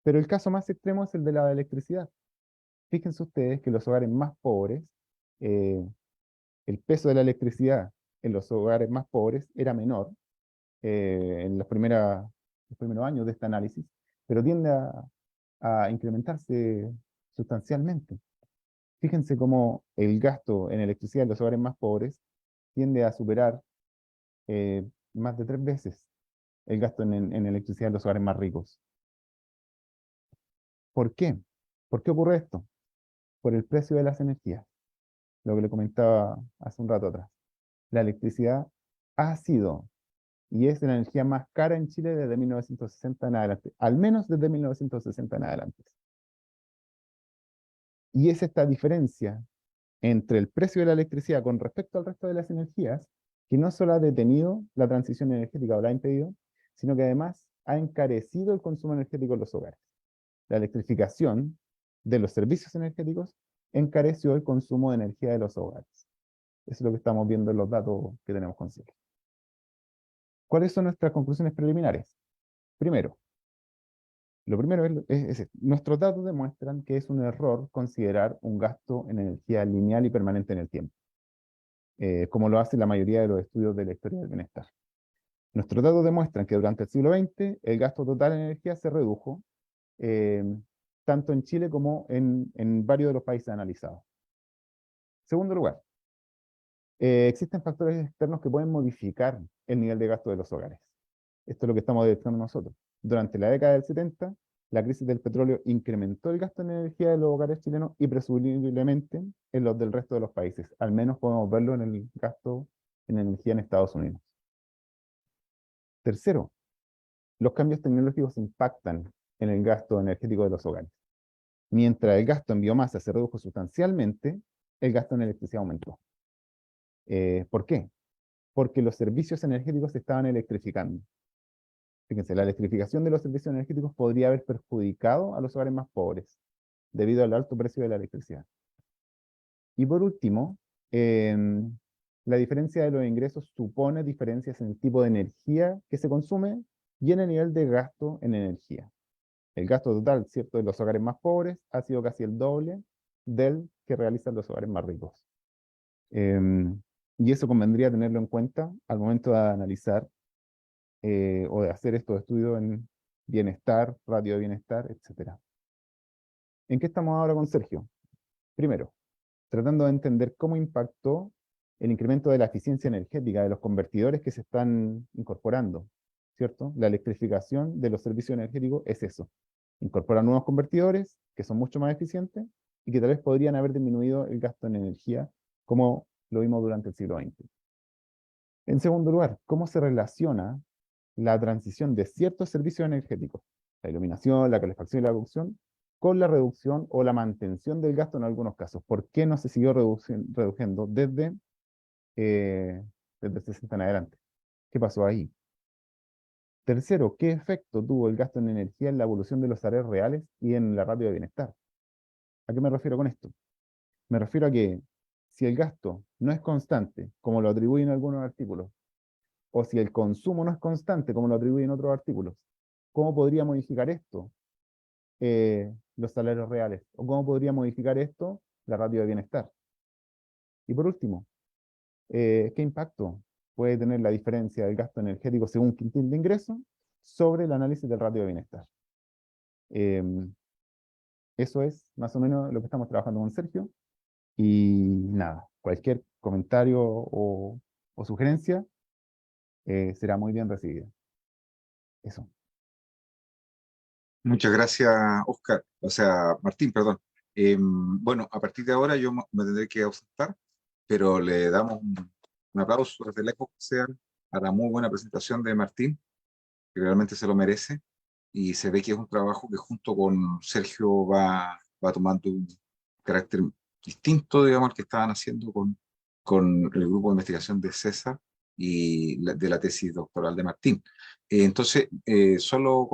Pero el caso más extremo es el de la electricidad. Fíjense ustedes que los hogares más pobres, eh, el peso de la electricidad en los hogares más pobres era menor en los primeros años de este análisis, pero tiende a incrementarse sustancialmente. Fíjense cómo el gasto en electricidad en los hogares más pobres tiende a superar más de 3 veces el gasto en electricidad en los hogares más ricos. ¿Por qué? ¿Por qué ocurre esto? Por el precio de las energías, lo que le comentaba hace un rato atrás. La electricidad ha sido y es la energía más cara en Chile desde 1960 en adelante, al menos desde 1960 en adelante. Y es esta diferencia entre el precio de la electricidad con respecto al resto de las energías que no solo ha detenido la transición energética o la ha impedido, sino que además ha encarecido el consumo energético en los hogares. La electrificación de los servicios energéticos encareció el consumo de energía de los hogares. Eso es lo que estamos viendo en los datos que tenemos consigo. ¿Cuáles son nuestras conclusiones preliminares? Primero, lo primero nuestros datos demuestran que es un error considerar un gasto en energía lineal y permanente en el tiempo, como lo hace la mayoría de los estudios de la historia del bienestar. Nuestros datos demuestran que durante el siglo XX el gasto total en energía se redujo, eh, tanto en Chile como en varios de los países analizados. Segundo lugar, existen factores externos que pueden modificar el nivel de gasto de los hogares. Esto es lo que estamos detectando nosotros. Durante la década del 70, la crisis del petróleo incrementó el gasto en energía de los hogares chilenos y presumiblemente en los del resto de los países. Al menos podemos verlo en el gasto en energía en Estados Unidos. Tercero, los cambios tecnológicos impactan en el gasto energético de los hogares. Mientras el gasto en biomasa se redujo sustancialmente, el gasto en electricidad aumentó. ¿Por qué? Porque los servicios energéticos se estaban electrificando. Fíjense, la electrificación de los servicios energéticos podría haber perjudicado a los hogares más pobres debido al alto precio de la electricidad. Y por último, la diferencia de los ingresos supone diferencias en el tipo de energía que se consume y en el nivel de gasto en energía. El gasto total, ¿cierto?, de los hogares más pobres ha sido casi el doble del que realizan los hogares más ricos. Y eso convendría tenerlo en cuenta al momento de analizar o de hacer estos estudios en bienestar, radio de bienestar, etc. ¿En qué estamos ahora con Sergio? Primero, tratando de entender cómo impactó el incremento de la eficiencia energética de los convertidores que se están incorporando, ¿cierto? La electrificación de los servicios energéticos es eso. Incorporar nuevos convertidores que son mucho más eficientes y que tal vez podrían haber disminuido el gasto en energía como lo vimos durante el siglo XX. En segundo lugar, ¿cómo se relaciona la transición de ciertos servicios energéticos, la iluminación, la calefacción y la cocción, con la reducción o la mantención del gasto en algunos casos? ¿Por qué no se siguió reduciendo desde el 60 en adelante? ¿Qué pasó ahí? Tercero, ¿qué efecto tuvo el gasto en energía en la evolución de los salarios reales y en la ratio de bienestar? ¿A qué me refiero con esto? Me refiero a que si el gasto no es constante, como lo atribuyen algunos artículos, o si el consumo no es constante, como lo atribuyen otros artículos, ¿cómo podría modificar esto los salarios reales? ¿O cómo podría modificar esto la ratio de bienestar? Y por último, ¿qué impacto puede tener la diferencia del gasto energético según quintil de ingreso sobre el análisis del ratio de bienestar? Eso es más o menos lo que estamos trabajando con Sergio. Y nada, cualquier comentario o sugerencia será muy bien recibida. Eso. Muchas gracias, Oscar. O sea, Martín, perdón. Bueno, a partir de ahora yo me tendré que ausentar, pero le damos un aplauso desde lejos que sea a la muy buena presentación de Martín, que realmente se lo merece. Y se ve que es un trabajo que junto con Sergio va tomando un carácter distinto, digamos, al que estaban haciendo con el grupo de investigación de César y de la tesis doctoral de Martín. Entonces, solo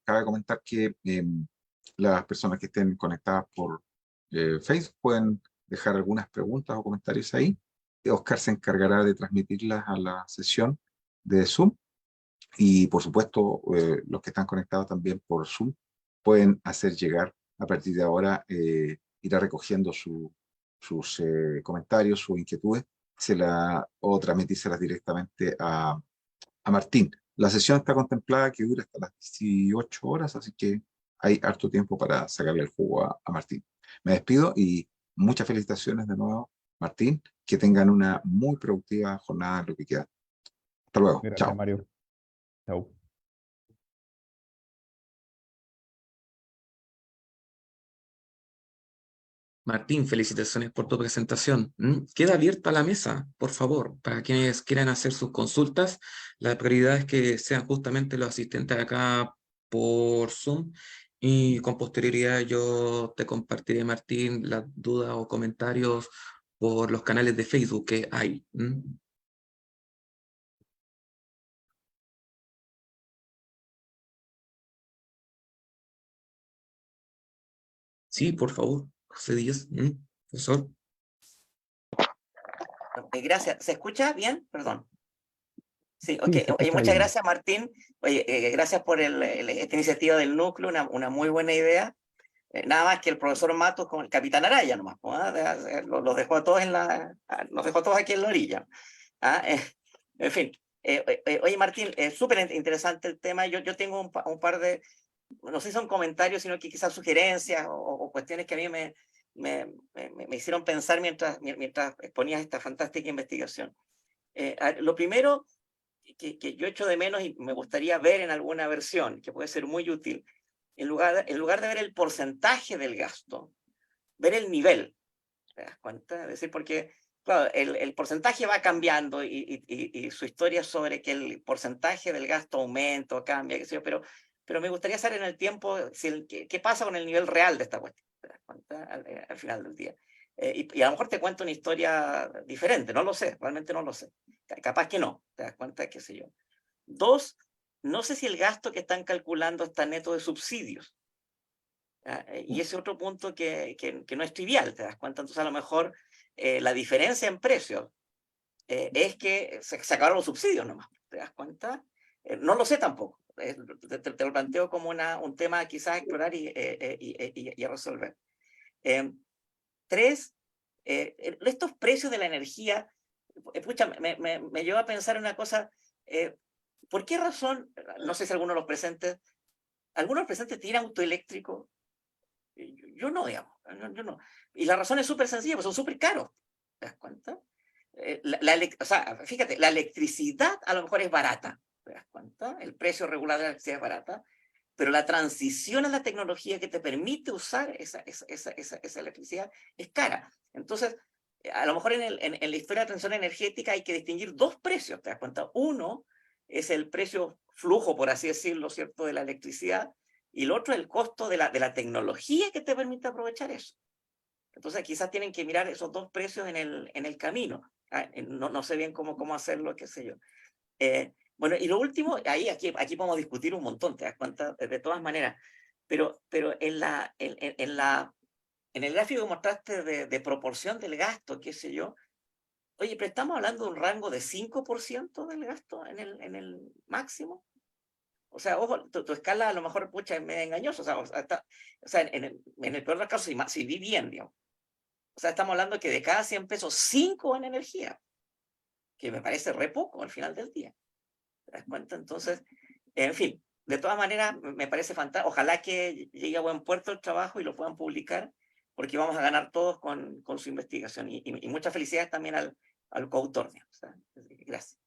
cabe comentar que las personas que estén conectadas por Facebook pueden dejar algunas preguntas o comentarios ahí. Oscar se encargará de transmitirlas a la sesión de Zoom y por supuesto, los que están conectados también por Zoom pueden hacer llegar a partir de ahora, irá recogiendo sus comentarios, sus inquietudes, o transmitírselas directamente a Martín. La sesión está contemplada que dura hasta las 18 horas, así que hay harto tiempo para sacarle el jugo a Martín. Me despido y muchas felicitaciones de nuevo, Martín. Que tengan una muy productiva jornada en lo que queda. Hasta luego. Gracias, Chao. Mario. Chau. Martín, felicitaciones por tu presentación. Queda abierta la mesa, por favor, para quienes quieran hacer sus consultas. La prioridad es que sean justamente los asistentes acá por Zoom y con posterioridad yo te compartiré, Martín, las dudas o comentarios por los canales de Facebook que hay. Sí, por favor, José Díaz, profesor. Gracias. ¿Se escucha bien? Perdón. Sí, ok. Sí, se Oye, escucha muchas bien. gracias, Martín. Oye, gracias por esta iniciativa del núcleo, una muy buena idea. Nada más que el profesor Matos con el capitán Araya nomás, ¿no? Los dejó a todos nos dejó a todos aquí en la orilla. ¿Ah? En fin. Oye, Martín, súper interesante el tema. Yo tengo un par de, no sé si son comentarios, sino que quizás sugerencias o cuestiones que a mí me hicieron pensar mientras exponías esta fantástica investigación. Lo primero que yo echo de menos y me gustaría ver en alguna versión, que puede ser muy útil, en lugar de ver el porcentaje del gasto, ver el nivel. ¿Te das cuenta? Es decir, porque claro, el porcentaje va cambiando y su historia sobre que el porcentaje del gasto aumenta o cambia, qué sé yo, pero me gustaría saber en el tiempo qué pasa con el nivel real de esta cuestión. ¿Te das cuenta? Al final del día. Y a lo mejor te cuento una historia diferente, no lo sé, realmente no lo sé. Capaz que no, te das cuenta, qué sé yo. Dos, no sé si el gasto que están calculando está neto de subsidios. Y ese otro punto que no es trivial, ¿te das cuenta? Entonces, a lo mejor la diferencia en precios es que se acabaron los subsidios nomás, ¿te das cuenta? No lo sé tampoco. Te lo planteo como un tema quizás a explorar y a resolver. Tres, estos precios de la energía, pucha, me lleva a pensar en una cosa. ¿Por qué razón, no sé si algunos presentes tienen auto eléctrico? Yo no, digamos, yo no. Y la razón es súper sencilla, pues son súper caros. ¿Te das cuenta? O sea, fíjate, la electricidad a lo mejor es barata. ¿Te das cuenta? El precio regular de la electricidad es barata, pero la transición a la tecnología que te permite usar esa electricidad es cara. Entonces, a lo mejor en la historia de transición energética hay que distinguir dos precios. ¿Te das cuenta? Uno es el precio flujo, por así decirlo, ¿cierto?, de la electricidad, y el otro es el costo de la tecnología que te permite aprovechar eso. Entonces quizás tienen que mirar esos dos precios en el camino. No sé bien cómo hacerlo, qué sé yo. Bueno, y lo último, aquí podemos discutir un montón, te das cuenta, de todas maneras, pero en la en el gráfico que mostraste de proporción del gasto, qué sé yo, oye, pero estamos hablando de un rango de 5% del gasto en el máximo. O sea, ojo, tu escala a lo mejor, pucha, es medio engañosa. O sea, en el peor de los casos, si vi bien, digamos. O sea, estamos hablando que de cada 100 pesos, 5 en energía, que me parece re poco al final del día. ¿Te das cuenta? Entonces, en fin, de todas maneras, me parece fantástico. Ojalá que llegue a buen puerto el trabajo y lo puedan publicar, porque vamos a ganar todos con su investigación. Y muchas felicidades también al coautor. O sea, gracias.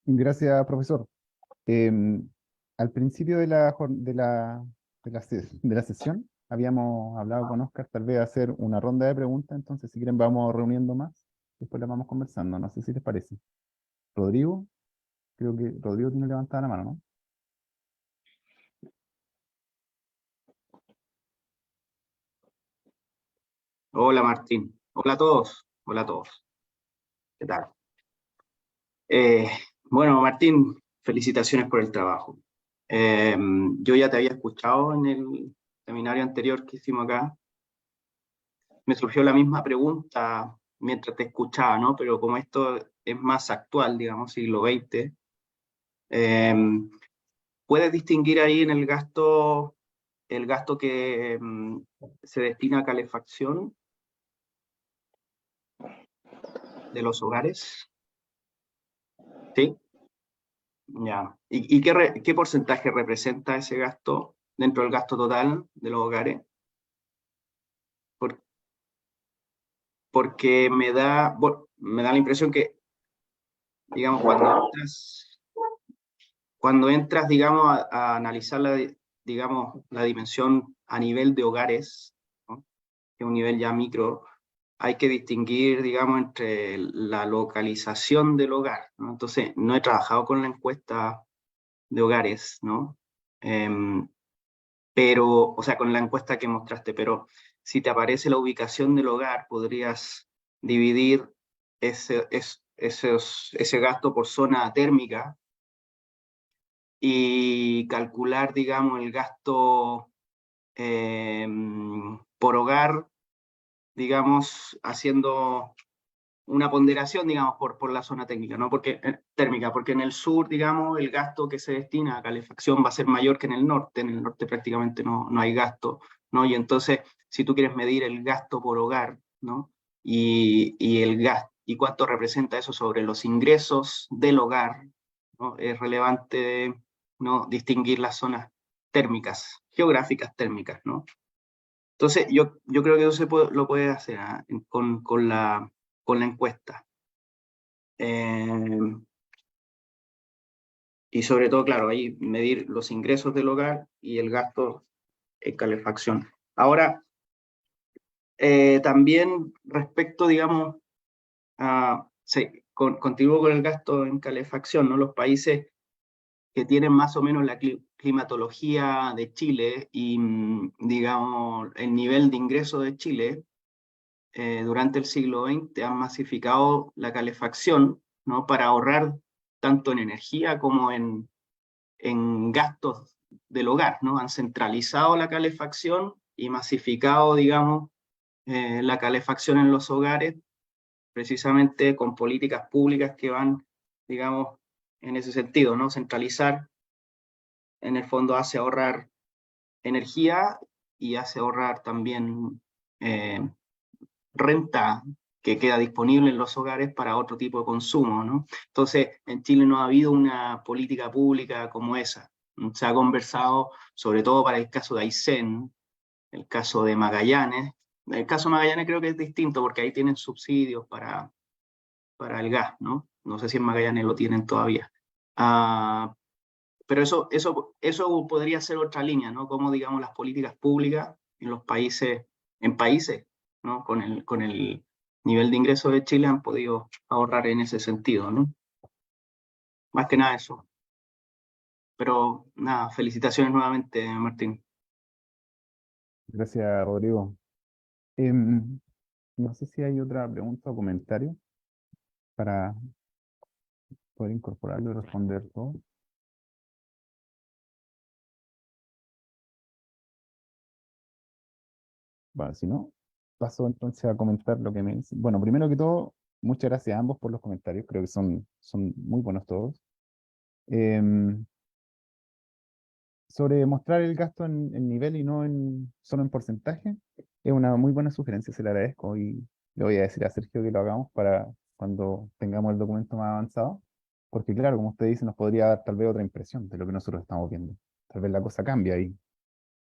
Gracias, profesor. Al principio de de la sesión habíamos hablado con Oscar tal vez hacer una ronda de preguntas, entonces si quieren vamos reuniendo más, después la vamos conversando, no sé si les parece. Rodrigo, creo que Rodrigo tiene levantada la mano, ¿no? Hola Martín, hola a todos, hola a todos. ¿Qué tal? Bueno, Martín, felicitaciones por el trabajo. Yo ya te había escuchado en el seminario anterior que hicimos acá. Me surgió la misma pregunta mientras te escuchaba, ¿no? Pero como esto es más actual, digamos, siglo XX, ¿puedes distinguir ahí en el gasto que se destina a calefacción de los hogares? ¿Sí? Ya. ¿Y qué porcentaje representa ese gasto dentro del gasto total de los hogares? Por- Porque me da la impresión que, digamos, cuando entras, digamos, a analizar digamos, la dimensión a nivel de hogares, ¿no? Que es un nivel ya micro, hay que distinguir, digamos, entre la localización del hogar, ¿no? Entonces, no he trabajado con la encuesta de hogares, ¿no? Pero, o sea, con la encuesta que mostraste, pero si te aparece la ubicación del hogar, podrías dividir ese gasto por zona térmica y calcular, digamos, el gasto por hogar, digamos, haciendo una ponderación, digamos, por la zona técnica, ¿no? Térmica, porque en el sur, digamos, el gasto que se destina a calefacción va a ser mayor que en el norte prácticamente no hay gasto, ¿no? Y entonces, si tú quieres medir el gasto por hogar, ¿no? Y cuánto representa eso sobre los ingresos del hogar, ¿no? Es relevante, ¿no? Distinguir las zonas térmicas, geográficas térmicas, ¿no? Entonces, yo creo que eso lo puede hacer con la encuesta. Y sobre todo, claro, ahí medir los ingresos del hogar y el gasto en calefacción. Ahora, también respecto, digamos, continúo con el gasto en calefacción, ¿no? Los países que tienen más o menos la climatología de Chile y, digamos, el nivel de ingreso de Chile, durante el siglo XX han masificado la calefacción, ¿no? Para ahorrar tanto en energía como en gastos del hogar, ¿no? Han centralizado la calefacción y masificado, digamos, la calefacción en los hogares, precisamente con políticas públicas que van, digamos, en ese sentido, ¿no? Centralizar, en el fondo, hace ahorrar energía y hace ahorrar también renta que queda disponible en los hogares para otro tipo de consumo, ¿no? Entonces, en Chile no ha habido una política pública como esa. Se ha conversado, sobre todo para el caso de Aysén, el caso de Magallanes. El caso de Magallanes creo que es distinto porque ahí tienen subsidios para el gas, ¿no? No sé si en Magallanes lo tienen todavía. Pero eso podría ser otra línea, ¿no? Como, digamos, las políticas públicas en los países, ¿no? Con el nivel de ingreso de Chile han podido ahorrar en ese sentido, ¿no? Más que nada eso. Pero nada, felicitaciones nuevamente, Martín. Gracias, Rodrigo. No sé si hay otra pregunta o comentario para poder incorporarlo y responder todo. Bueno, si no, paso entonces a comentar lo que me dicen. Bueno, primero que todo, muchas gracias a ambos por los comentarios, creo que son muy buenos todos. Em, Sobre mostrar el gasto en nivel y no solo en porcentaje, es una muy buena sugerencia, se la agradezco y le voy a decir a Sergio que lo hagamos para cuando tengamos el documento más avanzado, porque claro, como usted dice, nos podría dar tal vez otra impresión de lo que nosotros estamos viendo. Tal vez la cosa cambia ahí,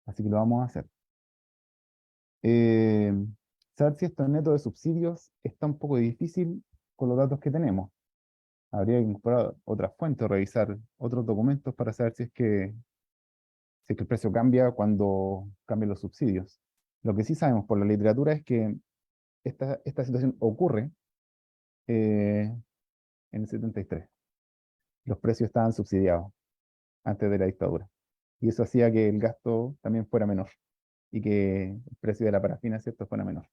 así que lo vamos a hacer. Eh, Saber si esto es neto de subsidios está un poco difícil con los datos que tenemos. Habría que incorporar otras fuentes o revisar otros documentos para saber si es que el precio cambia cuando cambian los subsidios. Lo que sí sabemos por la literatura es que esta situación ocurre en el 73. Los precios estaban subsidiados antes de la dictadura. Y eso hacía que el gasto también fuera menor y que el precio de la parafina, ¿cierto?, fuera menor.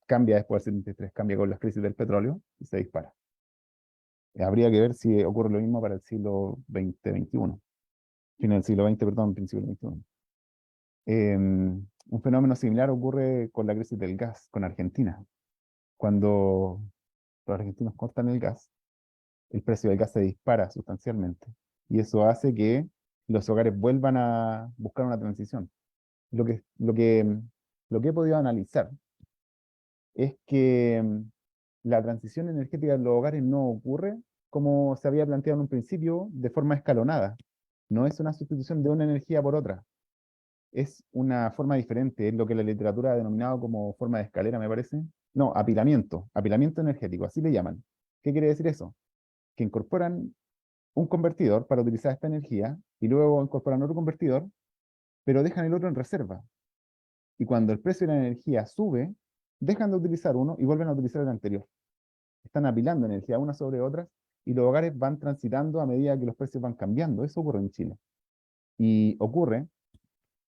Cambia después del 73, cambia con las crisis del petróleo y se dispara. Habría que ver si ocurre lo mismo para el siglo XX-XXI. Fin del siglo XX, perdón, principio del XXI. Un fenómeno similar ocurre con la crisis del gas, con Argentina. Cuando los argentinos cortan el gas, el precio del gas se dispara sustancialmente. Y eso hace que los hogares vuelvan a buscar una transición. Lo que he podido analizar es que la transición energética de los hogares no ocurre como se había planteado en un principio, de forma escalonada. No es una sustitución de una energía por otra. Es una forma diferente, es lo que la literatura ha denominado como forma de escalera, me parece. No, apilamiento energético, así le llaman. ¿Qué quiere decir eso? Que incorporan un convertidor para utilizar esta energía y luego incorporan otro convertidor, pero dejan el otro en reserva. Y cuando el precio de la energía sube, dejan de utilizar uno y vuelven a utilizar el anterior. Están apilando energía una sobre otra y los hogares van transitando a medida que los precios van cambiando. Eso ocurre en Chile. Y ocurre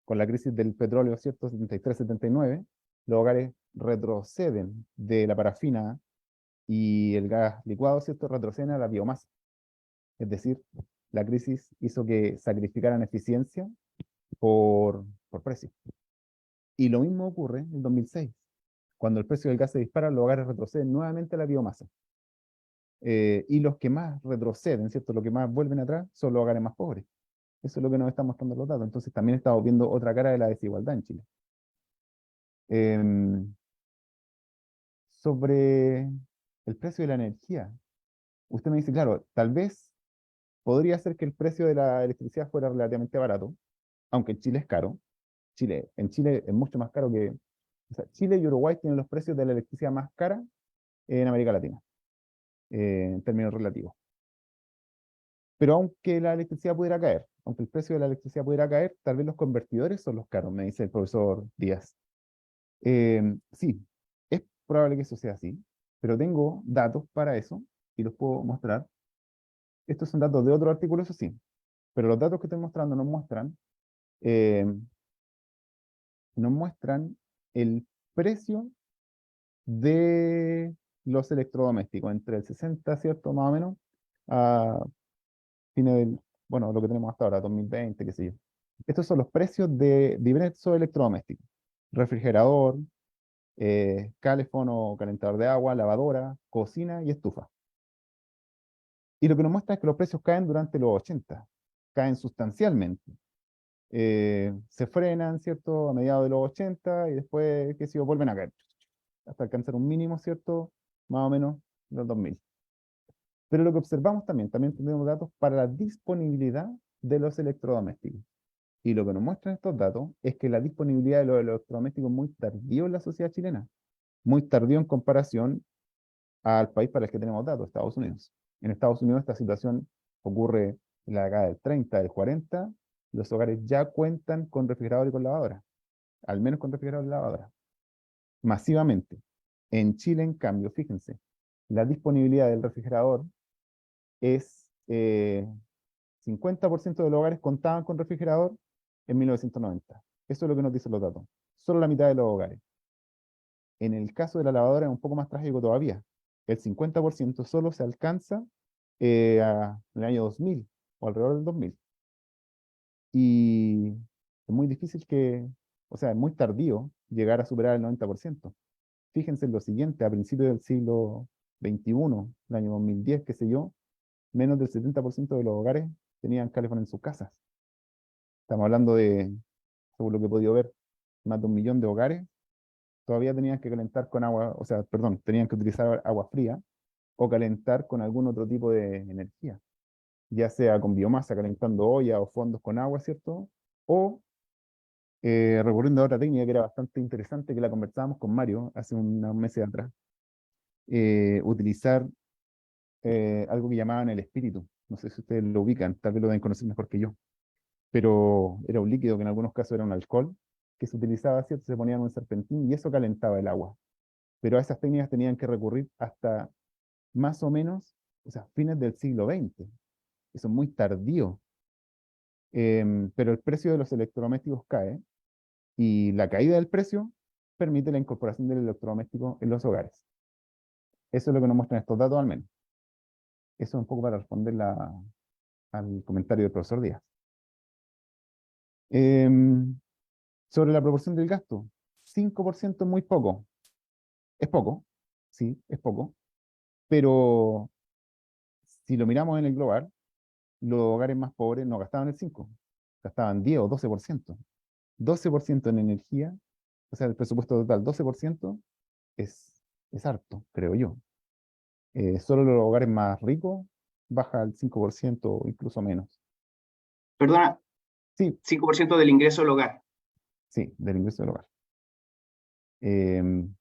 con la crisis del petróleo, ¿cierto? 73-79, los hogares retroceden de la parafina y el gas licuado, ¿cierto? Retroceden a la biomasa. Es decir, la crisis hizo que sacrificaran eficiencia por precio. Y lo mismo ocurre en el 2006. Cuando el precio del gas se dispara, los hogares retroceden nuevamente a la biomasa. Y los que más retroceden, ¿cierto? Los que más vuelven atrás son los hogares más pobres. Eso es lo que nos están mostrando los datos. Entonces también estamos viendo otra cara de la desigualdad en Chile. Sobre el precio de la energía, usted me dice, claro, tal vez podría ser que el precio de la electricidad fuera relativamente barato, aunque en Chile es caro. En Chile es mucho más caro que... O sea, Chile y Uruguay tienen los precios de la electricidad más cara en América Latina, en términos relativos. Pero aunque la electricidad pudiera caer, aunque el precio de la electricidad pudiera caer, tal vez los convertidores son los caros, me dice el profesor Díaz. Sí, es probable que eso sea así, pero tengo datos para eso y los puedo mostrar. Estos son datos de otro artículo, eso sí, pero los datos que estoy mostrando eh, nos muestran el precio de los electrodomésticos entre el 60, ¿cierto? Más o menos, a fines del, bueno, lo que tenemos hasta ahora, 2020, qué sé yo. Estos son los precios de diversos electrodomésticos. Refrigerador, calefón o calentador de agua, lavadora, cocina y estufa. Y lo que nos muestra es que los precios caen durante los 80, caen sustancialmente. Se frenan, ¿cierto? A mediados de los 80 y después, qué sé yo, vuelven a caer hasta alcanzar un mínimo, ¿cierto? Más o menos en los 2000. Pero lo que observamos también tenemos datos para la disponibilidad de los electrodomésticos. Y lo que nos muestran estos datos es que la disponibilidad de los electrodomésticos es muy tardío en la sociedad chilena, muy tardío en comparación al país para el que tenemos datos, Estados Unidos. En Estados Unidos esta situación ocurre en la década del 30, del 40, los hogares ya cuentan con refrigerador y con lavadora, al menos con refrigerador y lavadora, masivamente. En Chile, en cambio, fíjense, la disponibilidad del refrigerador es 50% de los hogares contaban con refrigerador en 1990. Eso es lo que nos dicen los datos. Solo la mitad de los hogares. En el caso de la lavadora es un poco más trágico todavía. El 50% solo se alcanza en el año 2000 o alrededor del 2000. Y es muy difícil O sea, es muy tardío llegar a superar el 90%. Fíjense en lo siguiente, a principios del siglo XXI, el año 2010, qué sé yo, menos del 70% de los hogares tenían calefón en sus casas. Estamos hablando de, según lo que he podido ver, más de 1 millón de hogares todavía tenían que calentar con agua, o sea, perdón, tenían que utilizar agua fría o calentar con algún otro tipo de energía, ya sea con biomasa, calentando olla o fondos con agua, ¿cierto? O recurriendo a otra técnica que era bastante interesante, que la conversábamos con Mario hace unos meses atrás, utilizar algo que llamaban el espíritu. No sé si ustedes lo ubican, tal vez lo deben conocer mejor que yo, pero era un líquido que en algunos casos era un alcohol, que se utilizaba, ¿cierto? Se ponía en un serpentín y eso calentaba el agua. Pero a esas técnicas tenían que recurrir hasta más o menos, o sea, fines del siglo XX. Eso es muy tardío. Pero el precio de los electrodomésticos cae y la caída del precio permite la incorporación del electrodoméstico en los hogares. Eso es lo que nos muestran estos datos al menos. Eso es un poco para responder al comentario del profesor Díaz. Sobre la proporción del gasto, 5% es muy poco. Es poco, sí, es poco. Pero si lo miramos en el global, los hogares más pobres no gastaban el 5%, gastaban 10 o 12%. 12% en energía, o sea, el presupuesto total, 12% es harto, creo yo. Solo los hogares más ricos baja al 5% o incluso menos. Perdona, Sí, 5% del ingreso del hogar. sí, del ingreso del hogar. Em,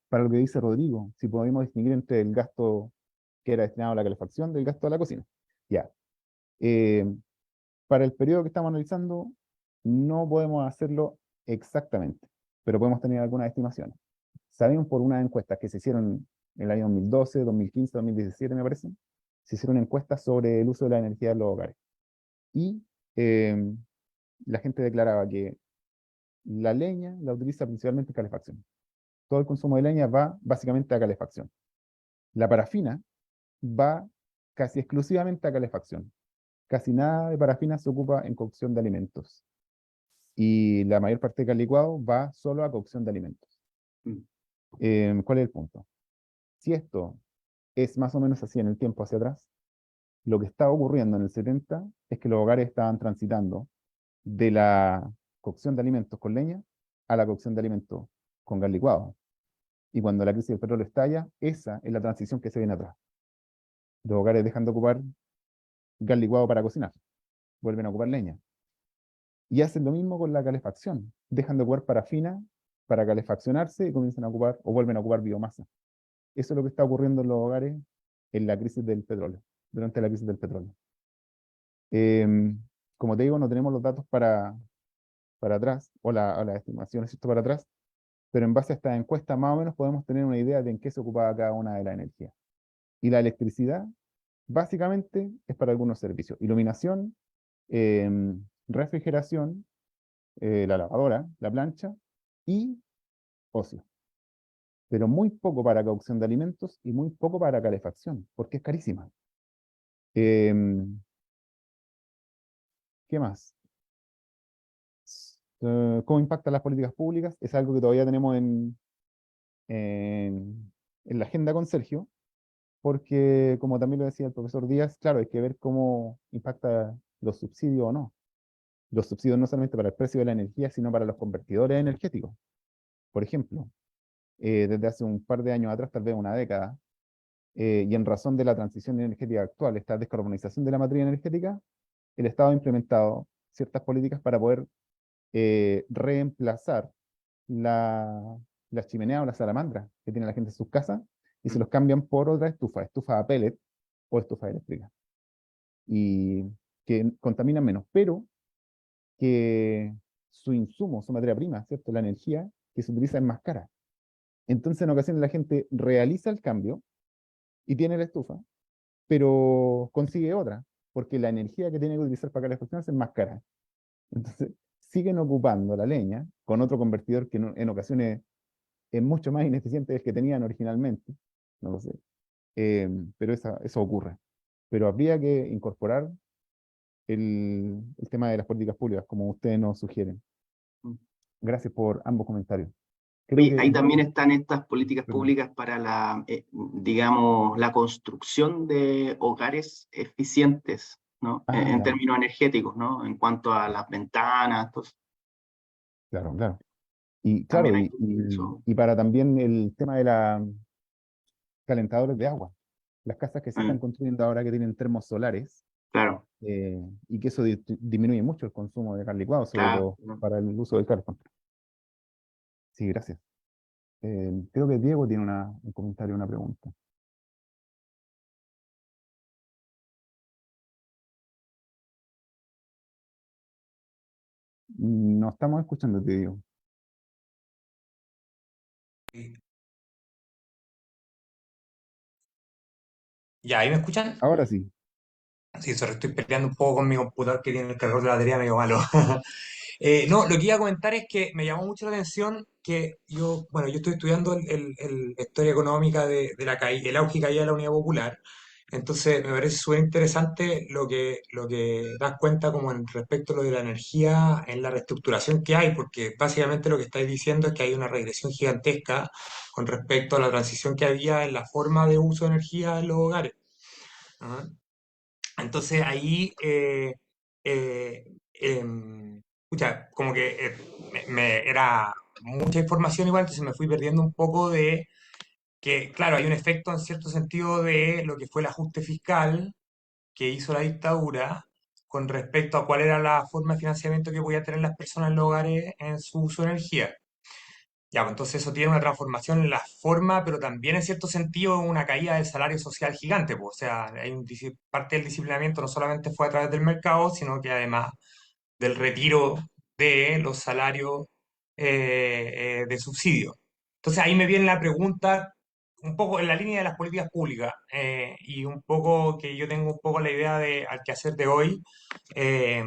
para lo que dice Rodrigo, si podemos distinguir entre el gasto que era destinado a la calefacción del gasto a la cocina. Ya. Para el periodo que estamos analizando, no podemos hacerlo exactamente, pero podemos tener algunas estimaciones. Sabemos por unas encuestas que se hicieron en el año 2012, 2015, 2017, me parece, se hicieron encuestas sobre el uso de la energía en los hogares. Y la gente declaraba que la leña la utiliza principalmente en calefacción. Todo el consumo de leña va básicamente a calefacción. La parafina va casi exclusivamente a calefacción. Casi nada de parafina se ocupa en cocción de alimentos. Y la mayor parte del gas licuado va solo a cocción de alimentos. ¿Cuál es el punto? Si esto es más o menos así en el tiempo hacia atrás, lo que está ocurriendo en el 70 es que los hogares estaban transitando de la cocción de alimentos con leña a la cocción de alimentos con gas licuado. Y cuando la crisis del petróleo estalla, esa es la transición que se viene atrás. Los hogares dejan de ocupar gas licuado para cocinar, vuelven a ocupar leña. Y hacen lo mismo con la calefacción. Dejan de ocupar parafina para calefaccionarse y comienzan a ocupar o vuelven a ocupar biomasa. Eso es lo que está ocurriendo en los hogares en la crisis del petróleo, durante la crisis del petróleo. Como te digo, no tenemos los datos para atrás, o las estimaciones ¿cierto? Para atrás, pero en base a esta encuesta más o menos podemos tener una idea de en qué se ocupaba cada una de las energías. Y la electricidad, básicamente, es para algunos servicios. Iluminación, refrigeración, la lavadora, la plancha y ocio. Pero muy poco para cocción de alimentos y muy poco para calefacción, porque es carísima. ¿Qué más? ¿Cómo impactan las políticas públicas? Es algo que todavía tenemos en la agenda con Sergio, porque como también lo decía el profesor Díaz, claro, hay que ver cómo impacta los subsidios o no. Los subsidios no solamente para el precio de la energía, sino para los convertidores energéticos. Por ejemplo, desde hace un par de años atrás, tal vez una década, y en razón de la transición energética actual, esta descarbonización de la materia energética, el Estado ha implementado ciertas políticas para poder reemplazar las chimeneas o las salamandras que tiene la gente en sus casas y se los cambian por otra estufa a pellet o estufa eléctrica. Y que contaminan menos, pero que su insumo, su materia prima, ¿cierto? La energía que se utiliza es más cara. Entonces, en ocasiones la gente realiza el cambio y tiene la estufa, pero consigue otra, porque la energía que tiene que utilizar para calefaccionarse es más cara. Entonces, siguen ocupando la leña con otro convertidor que en ocasiones es mucho más ineficiente del que tenían originalmente, no lo sé, pero eso ocurre. Pero habría que incorporar el tema de las políticas públicas, como ustedes nos sugieren. Gracias por ambos comentarios. Creo que Ahí también Diego, están estas políticas perdón. públicas para digamos, la construcción de hogares eficientes, ¿no? En Ya, términos energéticos, ¿no? En cuanto a las ventanas, entonces, claro, claro. Y claro, también hay y, eso. y para también el tema de los calentadores de agua. Las casas que se están eh, construyendo ahora que tienen termos solares, claro, y que eso disminuye mucho el consumo de gas licuado, sobre claro, todo ¿no? para el uso del carbón. Sí, gracias. Creo que Diego tiene un comentario, una pregunta. No estamos escuchando, te digo. Ya, ¿ahí me escuchan? Ahora sí. Sí, sorry, estoy peleando un poco con mi computador que tiene el cargador de la batería medio malo. No, lo que iba a comentar es que me llamó mucho la atención que yo, bueno, yo estoy estudiando la historia económica de la caída, el auge y caída de la Unidad Popular. Entonces, me parece súper interesante lo que das cuenta como en respecto a lo de la energía, en la reestructuración que hay, porque básicamente lo que estáis diciendo es que hay una regresión gigantesca con respecto a la transición que había en la forma de uso de energía en los hogares. ¿Ah? Entonces ahí, eh, pucha, como que era mucha información igual, entonces me fui perdiendo un poco de que, claro, hay un efecto en cierto sentido de lo que fue el ajuste fiscal que hizo la dictadura con respecto a cuál era la forma de financiamiento que podían tener las personas en los hogares en su uso de energía. Ya, pues entonces eso tiene una transformación en la forma, pero también en cierto sentido una caída del salario social gigante, pues. O sea, parte del disciplinamiento no solamente fue a través del mercado, sino que además del retiro de los salarios de subsidio. Entonces ahí me viene la pregunta, un poco en la línea de las políticas públicas, y un poco que yo tengo un poco la idea de al quehacer de hoy. eh,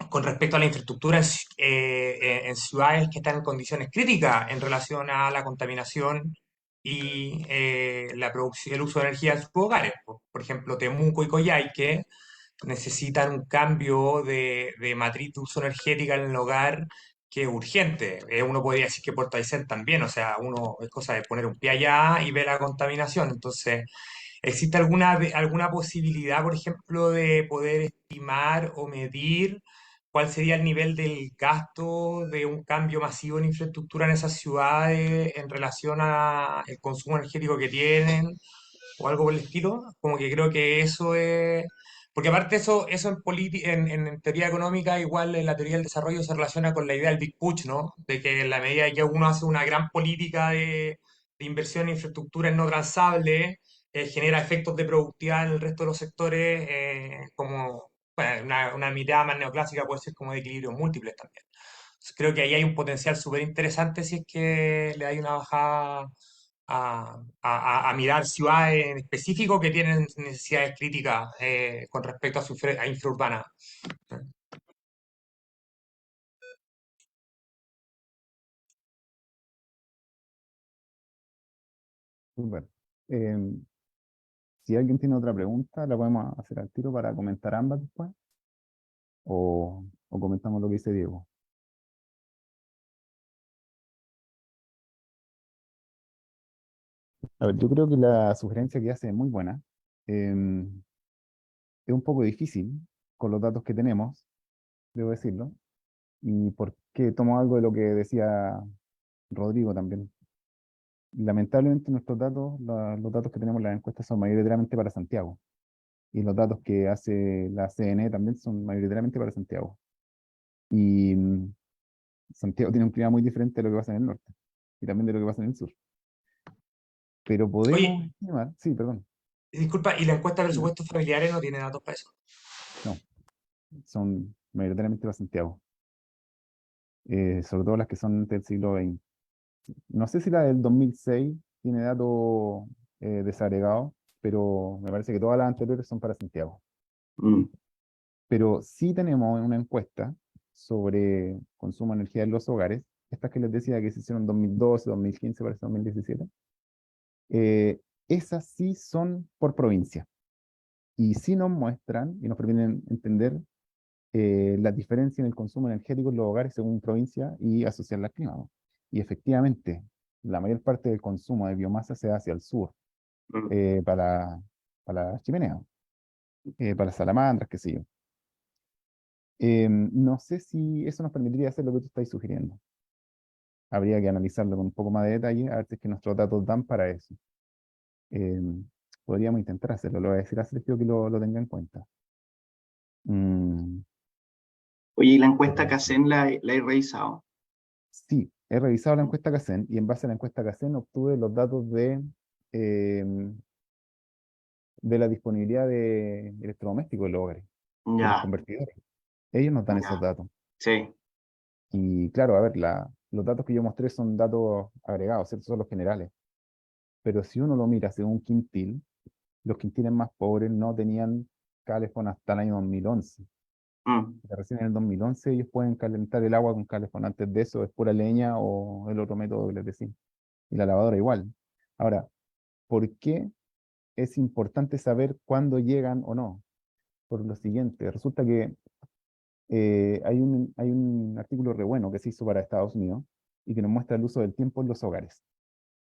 con respecto a la infraestructura en ciudades que están en condiciones críticas en relación a la contaminación y la producción, el uso de energía en sus hogares. Por ejemplo, Temuco y Coyhaique necesitan un cambio de matriz de uso energética en el hogar que es urgente. Uno podría decir que Puerto Aysén también, o sea, uno es cosa de poner un pie allá y ver la contaminación. Entonces, ¿existe alguna posibilidad, por ejemplo, de poder estimar o medir cuál sería el nivel del gasto de un cambio masivo en infraestructura en esas ciudades en relación al consumo energético que tienen o algo por el estilo? Como que creo que eso es... Porque aparte eso en teoría económica, igual en la teoría del desarrollo se relaciona con la idea del Big Push, ¿no? De que en la medida que uno hace una gran política de inversión en infraestructura no transable, genera efectos de productividad en el resto de los sectores, como bueno, una mirada más neoclásica puede ser como de equilibrios múltiples también. Entonces, creo que ahí hay un potencial súper interesante si es que le hay una bajada a mirar ciudades en específico que tienen necesidades críticas con respecto a infraurbana. Súper. Em, si alguien tiene otra pregunta, la podemos hacer al tiro para comentar ambas después. O comentamos lo que dice Diego. A ver, yo creo que la sugerencia que hace es muy buena. Em, es un poco difícil con los datos que tenemos, debo decirlo. Y porque tomo algo de lo que decía Rodrigo también. Lamentablemente nuestros datos, los datos que tenemos en las encuestas son mayoritariamente para Santiago. Y los datos que hace la CNE también son mayoritariamente para Santiago. Y Santiago tiene un clima muy diferente de lo que pasa en el norte y también de lo que pasa en el sur. Pero podemos Oye, estimar, sí, perdón, disculpa, ¿y la encuesta de dime. presupuestos familiares no tiene datos para eso? No, son mayoritariamente para Santiago, sobre todo las que son del siglo XX. No sé si la del 2006 tiene datos desagregados, pero me parece que todas las anteriores son para Santiago. Mm, Pero sí tenemos una encuesta sobre consumo de energía en los hogares, estas que les decía que se hicieron en 2012, 2015, parece 2017. Esas sí son por provincia y sí nos muestran y nos permiten entender la diferencia en el consumo energético en los hogares según provincia y asociarla al clima, ¿no? Y efectivamente, la mayor parte del consumo de biomasa se da hacia el sur, Mm. para las chimeneas, para las salamandras, qué sé yo. No sé si eso nos permitiría hacer lo que tú estás sugiriendo. Habría que analizarlo con un poco más de detalle, a ver si es que nuestros datos dan para eso. Podríamos intentar hacerlo, lo voy a decir a Sergio que lo tenga en cuenta. Mm, Oye, ¿y la encuesta Kaizen la he revisado? sí, he revisado la encuesta Kaizen y en base a la encuesta Kaizen obtuve los datos em, de la disponibilidad de electrodomésticos en los hogares, de los Ya, convertidores. Ellos nos dan esos ya, datos. sí. Y claro, a ver, los datos que yo mostré son datos agregados, ¿cierto? Son los generales. Pero si uno lo mira según quintil, los quintiles más pobres no tenían calefón hasta el año 2011. Mm, Recién en el 2011 ellos pueden calentar el agua con calefón. Antes de eso es pura leña o el otro método que les decía. Y la lavadora igual. Ahora, ¿por qué es importante saber cuándo llegan o no? Por lo siguiente, resulta que hay un artículo re bueno que se hizo para Estados Unidos y que nos muestra el uso del tiempo en los hogares.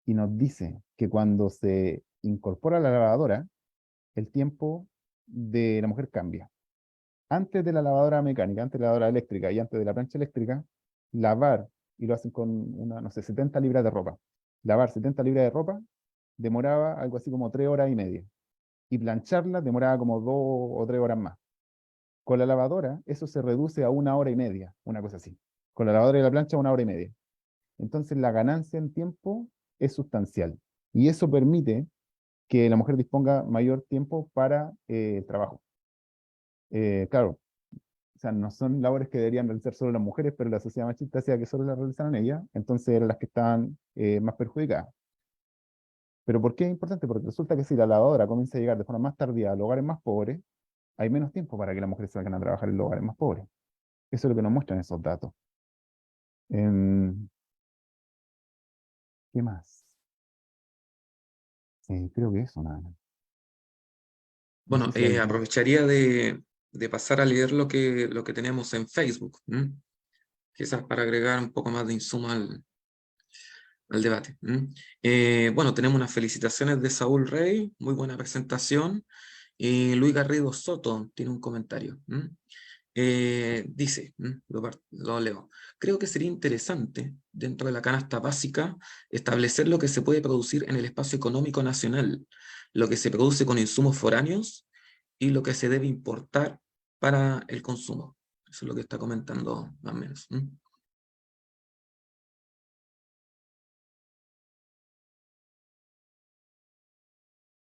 Y nos dice que cuando se incorpora la lavadora, el tiempo de la mujer cambia. Antes de la lavadora mecánica, antes de la lavadora eléctrica y antes de la plancha eléctrica, lavar, y lo hacen con una, no sé, 70 libras de ropa. Lavar 70 libras de ropa demoraba algo así como 3 horas y media. Y plancharla demoraba como 2 o 3 horas más. Con la lavadora, eso se reduce a 1 hora y media, una cosa así. Con la lavadora y la plancha, 1 hora y media. Entonces, la ganancia en tiempo es sustancial. Y eso permite que la mujer disponga mayor tiempo para el trabajo. Claro, o sea, no son labores que deberían realizar solo las mujeres, pero la sociedad machista hacía que solo las realizaran ellas, entonces eran las que estaban más perjudicadas. Pero ¿por qué es importante? Porque resulta que si la lavadora comienza a llegar de forma más tardía a los hogares más pobres, hay menos tiempo para que las mujeres salgan a trabajar en los hogares más pobres. Eso es lo que nos muestran esos datos. Em, ¿Qué más? Creo que eso, nada más. No Bueno, sé si hay... aprovecharía de pasar a leer lo que tenemos en Facebook, ¿m? Quizás para agregar un poco más de insumo al debate. ¿M? Bueno, tenemos unas felicitaciones de Saúl Rey, muy buena presentación. Y Luis Garrido Soto tiene un comentario. ¿M? Dice, lo leo, creo que sería interesante, dentro de la canasta básica, establecer lo que se puede producir en el espacio económico nacional, lo que se produce con insumos foráneos y lo que se debe importar para el consumo. Eso es lo que está comentando más o menos.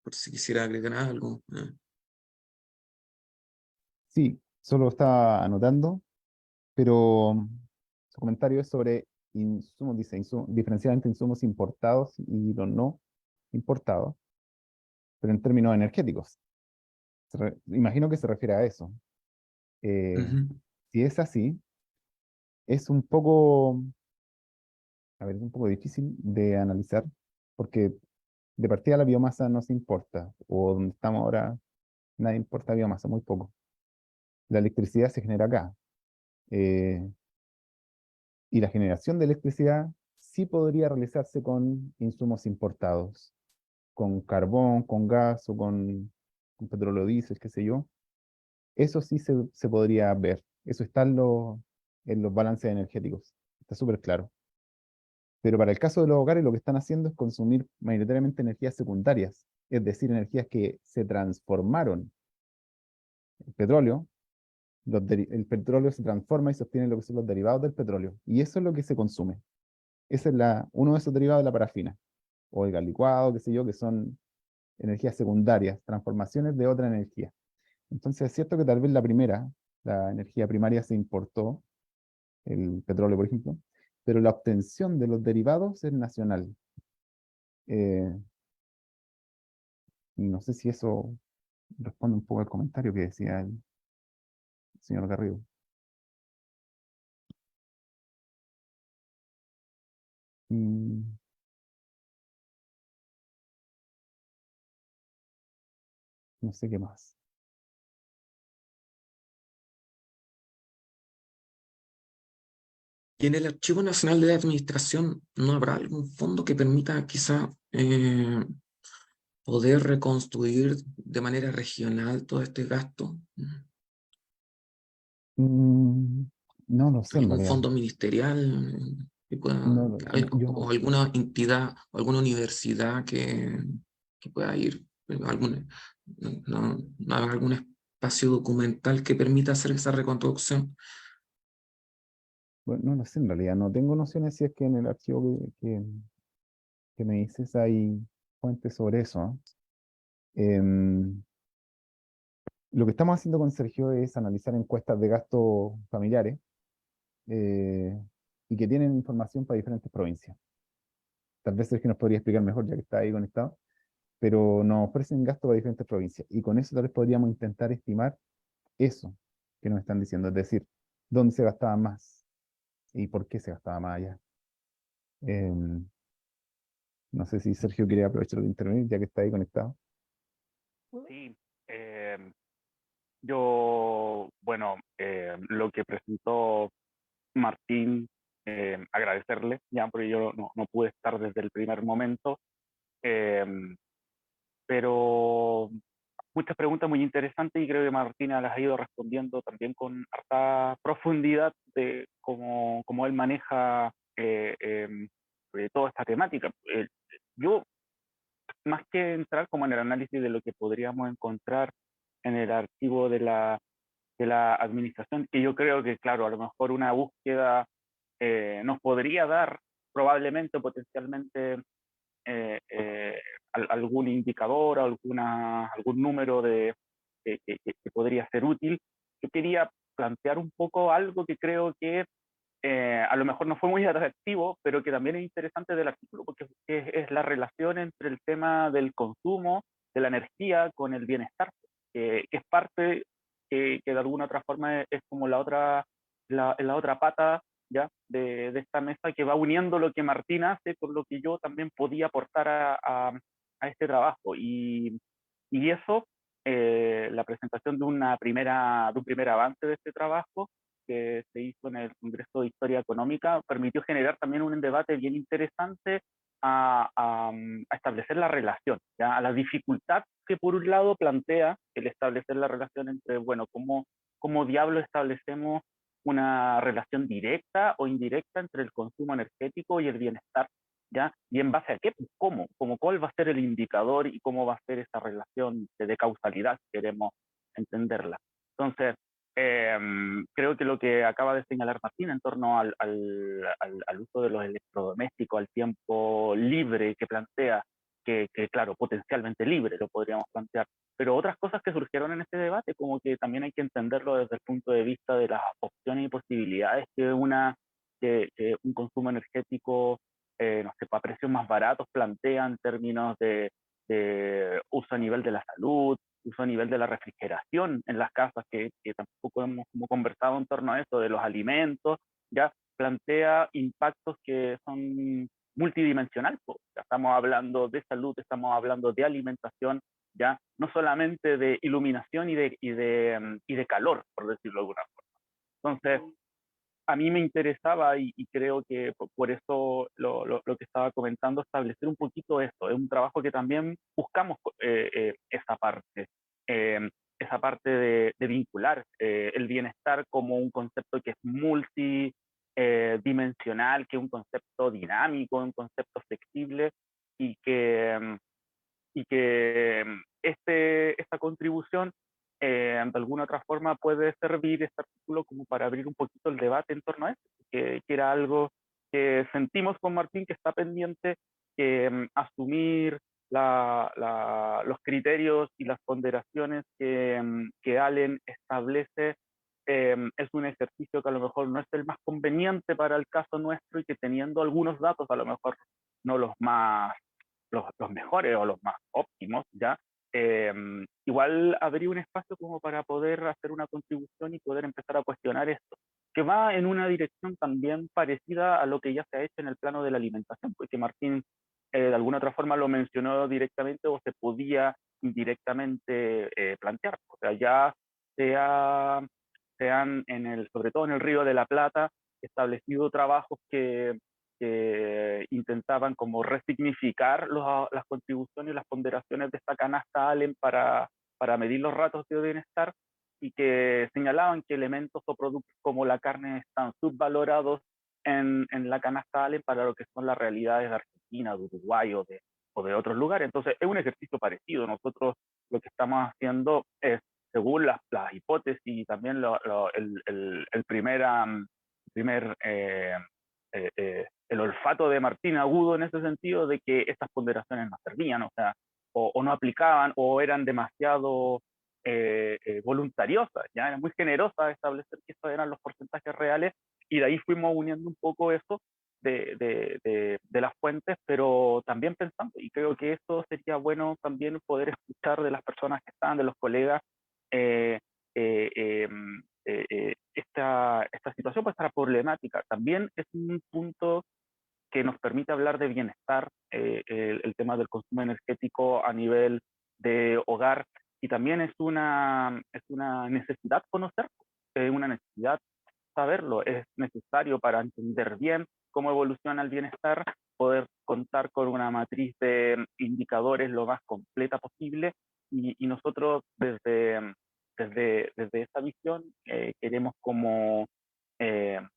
Por si quisiera agregar algo. Sí, solo estaba anotando, pero su comentario es sobre insumos, dice, diferenciar entre insumos importados y los no importados, pero en términos energéticos. Imagino que se refiere a eso. Eh, Ujú. si es así, es un poco, a ver, es un poco difícil de analizar, porque de partida la biomasa no se importa, o donde estamos ahora, nadie importa biomasa, muy poco. La electricidad se genera acá. eh, y la generación de electricidad sí podría realizarse con insumos importados, con carbón, con gas o con petróleo diésel, qué sé yo. Eso sí se podría ver. Eso está en los balances energéticos. Está súper claro. Pero para el caso de los hogares, lo que están haciendo es consumir mayoritariamente energías secundarias, es decir, energías que se transformaron. El petróleo, el petróleo se transforma y se obtienen lo que son los derivados del petróleo. Y eso es lo que se consume. Ese es uno de esos derivados de la parafina, o el gas licuado, qué sé yo, que son energías secundarias, transformaciones de otra energía. Entonces es cierto que tal vez la primera, la energía primaria se importó, el petróleo, por ejemplo, pero la obtención de los derivados es nacional. Eh, no sé si eso responde un poco al comentario que decía el señor Garrido. Mm, no sé qué más. Y en el Archivo Nacional de la Administración, ¿no habrá algún fondo que permita quizá poder reconstruir de manera regional todo este gasto? Mm, no lo sé en ¿Algún realidad. fondo ministerial que pueda, No, yo o no. alguna entidad, o alguna universidad que pueda ir, alguna, no habrá algún espacio documental que permita hacer esa reconstrucción? Bueno, no lo sé en realidad. No tengo nociones si es que en el archivo que me dices hay fuentes sobre eso, ¿no? Em, lo que estamos haciendo con Sergio es analizar encuestas de gastos familiares eh, y que tienen información para diferentes provincias. Tal vez Sergio nos podría explicar mejor ya que está ahí conectado, pero nos ofrecen gastos para diferentes provincias y con eso tal vez podríamos intentar estimar eso que nos están diciendo, es decir, dónde se gastaba más y por qué se gastaba más allá. Em, no sé si Sergio quiere aprovechar de intervenir ya que está ahí conectado. Sí, yo, bueno, lo que presentó Martín, agradecerle, ya, porque yo no pude estar desde el primer momento, eh, pero muchas preguntas muy interesantes y creo que Martina las ha ido respondiendo también con harta profundidad de cómo él maneja toda esta temática. Yo, más que entrar como en el análisis de lo que podríamos encontrar en el archivo de la administración, que yo creo que, claro, a lo mejor una búsqueda nos podría dar probablemente o potencialmente algún indicador, algún número que podría ser útil. Yo quería plantear un poco algo que creo que a lo mejor no fue muy atractivo, pero que también es interesante del artículo, porque es la relación entre el tema del consumo, de la energía, con el bienestar, que es parte que de alguna otra forma es como la otra pata ya de esta mesa que va uniendo lo que Martín hace con lo que yo también podía aportar a este trabajo. Y eso, la presentación de un primer avance de este trabajo, que se hizo en el Congreso de Historia Económica, permitió generar también un debate bien interesante a establecer la relación, ¿ya? A la dificultad que por un lado plantea el establecer la relación entre, bueno, cómo diablo establecemos una relación directa o indirecta entre el consumo energético y el bienestar, ¿ya? ¿Y en base a qué? Pues, ¿cómo? ¿Cuál va a ser el indicador y cómo va a ser esa relación de causalidad si queremos entenderla? Entonces, creo que lo que acaba de señalar Martín en torno al uso de los electrodomésticos, al tiempo libre que plantea, claro, potencialmente libre lo podríamos plantear, pero otras cosas que surgieron en este debate, como que también hay que entenderlo desde el punto de vista de las opciones y posibilidades que un consumo energético, no sé, a precios más baratos plantea en términos de uso a nivel de la salud, uso a nivel de la refrigeración en las casas, que tampoco hemos como conversado en torno a eso, de los alimentos, ya plantea impactos que son multidimensionales. Ya estamos hablando de salud, estamos hablando de alimentación, ya no solamente de iluminación y de calor, por decirlo de alguna forma. Entonces, a mí me interesaba y creo que por eso lo que estaba comentando, establecer un poquito esto. Es un trabajo que también buscamos eh, esa parte de vincular el bienestar como un concepto que es multidimensional, que es un concepto dinámico, un concepto flexible y que esta contribución de alguna otra forma puede servir este artículo como para abrir un poquito el debate en torno a esto, que era algo que sentimos con Martín que está pendiente, que asumir los criterios y las ponderaciones que Allen establece es un ejercicio que a lo mejor no es el más conveniente para el caso nuestro y que teniendo algunos datos a lo mejor no los mejores o los más óptimos, ¿ya? Igual habría un espacio como para poder hacer una contribución y poder empezar a cuestionar esto, que va en una dirección también parecida a lo que ya se ha hecho en el plano de la alimentación, porque Martín de alguna otra forma lo mencionó directamente o se podía indirectamente plantear. O sea, ya se han, sobre todo en el Río de la Plata, establecido trabajos que intentaban como resignificar las contribuciones y las ponderaciones de esta canasta Allen para medir los ratos de bienestar, y que señalaban que elementos o productos como la carne están subvalorados en la canasta Allen para lo que son las realidades de Argentina, de Uruguay o de otros lugares. Entonces es un ejercicio parecido. Nosotros lo que estamos haciendo es, según las hipótesis y también el primer el olfato de Martín agudo en ese sentido, de que estas ponderaciones no servían, o sea, o no aplicaban, o eran demasiado voluntariosas, ya eran muy generosas de establecer que estos eran los porcentajes reales, y de ahí fuimos uniendo un poco eso de las fuentes, pero también pensando, y creo que eso sería bueno también poder escuchar de las personas que están, de los colegas, eh, eh, eh, esta situación, pues esta problemática. También es un punto que nos permite hablar de bienestar, el tema del consumo energético a nivel de hogar, y también es una necesidad conocer, una necesidad saberlo, es necesario para entender bien cómo evoluciona el bienestar, poder contar con una matriz de indicadores lo más completa posible, y nosotros desde esa visión queremos como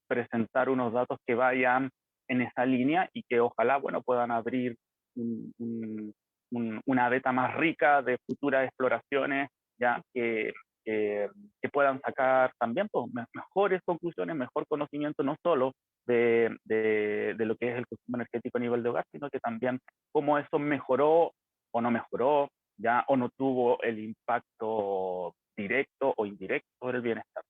presentar unos datos que vayan en esa línea y que ojalá, bueno, puedan abrir una beta más rica de futuras exploraciones, ya que puedan sacar también pues, mejores conclusiones, mejor conocimiento, no solo de lo que es el consumo energético a nivel de hogar, sino que también cómo eso mejoró o no mejoró, ya, o no tuvo el impacto directo o indirecto sobre el bienestar.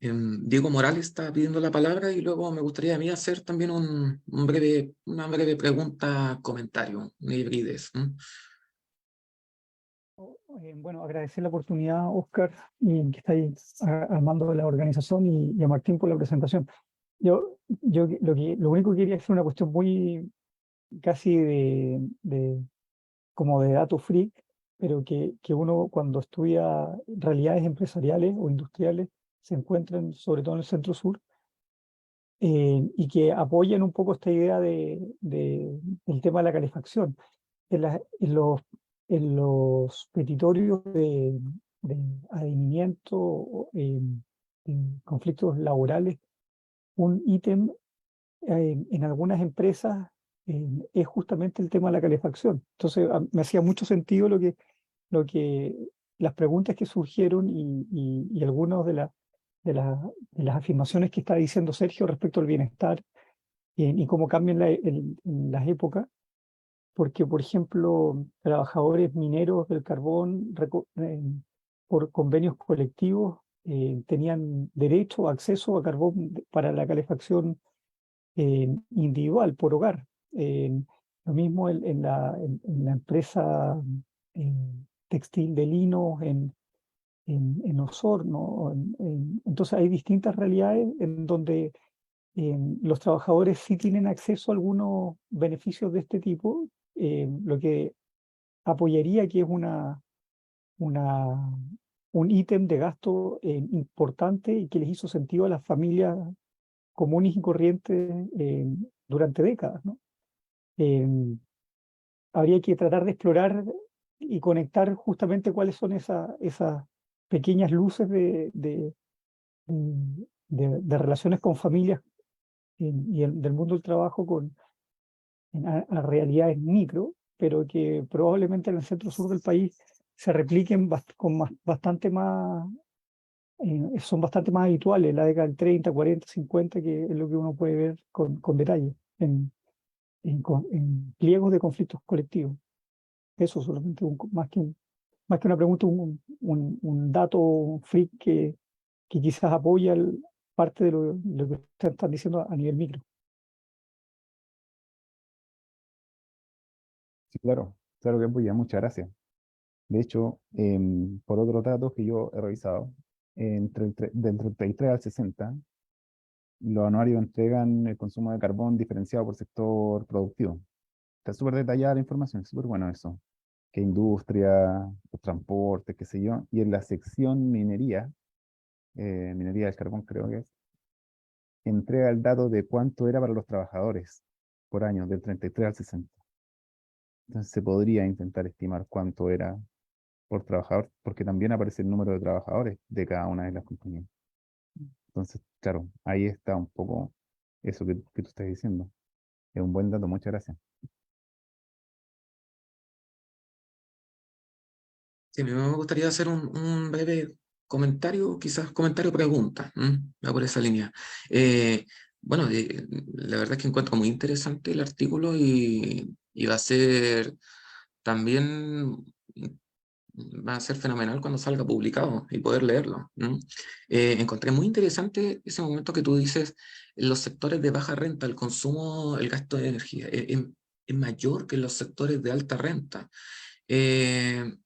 Diego Morales está pidiendo la palabra y luego me gustaría a mí hacer también una breve pregunta, comentario, una hibridez. Bueno, agradecer la oportunidad, Oscar, y que estáis armando la organización, y a Martín por la presentación. Yo lo único que quería hacer una cuestión muy casi como de dato freak, pero que uno cuando estudia realidades empresariales o industriales se encuentran sobre todo en el centro sur, y que apoyan un poco esta idea del tema de la calefacción. En los petitorios de advenimiento, en conflictos laborales, un ítem en algunas empresas es justamente el tema de la calefacción. Entonces, me hacía mucho sentido lo que las preguntas que surgieron, y algunas de las afirmaciones que está diciendo Sergio respecto al bienestar, y cómo cambian en las épocas. Porque, por ejemplo, trabajadores mineros del carbón por convenios colectivos tenían derecho, acceso a carbón para la calefacción individual, por hogar. Lo mismo en la empresa textil de lino en Osorno. Entonces hay distintas realidades en donde los trabajadores sí tienen acceso a algunos beneficios de este tipo, lo que apoyaría que es una, un ítem de gasto importante, y que les hizo sentido a las familias comunes y corrientes durante décadas, ¿no? Eh, Habría que tratar de explorar y conectar justamente cuáles son esas pequeñas luces de relaciones con familias del mundo del trabajo a realidades micro, pero que probablemente en el centro sur del país se repliquen bastante más, son bastante más habituales en la década del 30, 40, 50, que es lo que uno puede ver con detalle en pliegos de conflictos colectivos. Eso solamente, más que una pregunta, un dato freak que quizás apoya parte de lo que ustedes están diciendo a nivel micro. Sí, claro, claro que apoya, muchas gracias. De hecho, por otros datos que yo he revisado, del 33 al 60, los anuarios entregan el consumo de carbón diferenciado por sector productivo. Está súper detallada la información, súper bueno eso. que industria, los transportes, qué sé yo, y en la sección minería, minería del carbón creo que es, entrega el dato de cuánto era para los trabajadores por año, del 33 al 60. Entonces se podría intentar estimar cuánto era por trabajador, porque también aparece el número de trabajadores de cada una de las compañías. Entonces, claro, ahí está un poco eso que tú estás diciendo. Es un buen dato, muchas gracias. Sí, me gustaría hacer un breve comentario, quizás comentario-pregunta, va por esa línea. Bueno, la verdad es que encuentro muy interesante el artículo y va a ser también, va a ser fenomenal cuando salga publicado y poder leerlo. Encontré muy interesante ese momento que tú dices, en los sectores de baja renta, el consumo, el gasto de energía es mayor que en los sectores de alta renta. Eh,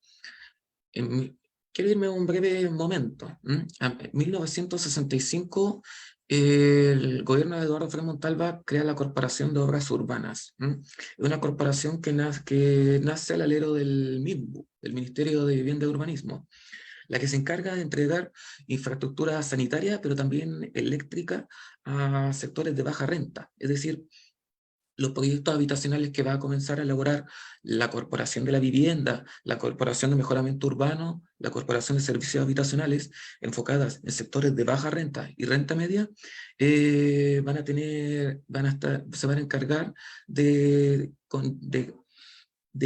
Quiero irme un breve momento. En 1965, el gobierno de Eduardo Frei Montalva crea la Corporación de Obras Urbanas. Es una corporación que nace al alero del MIMBU, del Ministerio de Vivienda y Urbanismo, la que se encarga de entregar infraestructura sanitaria, pero también eléctrica a sectores de baja renta. Es decir, los proyectos habitacionales que va a comenzar a elaborar la Corporación de la Vivienda, la Corporación de Mejoramiento Urbano, la Corporación de Servicios Habitacionales, enfocadas en sectores de baja renta y renta media, se van a encargar de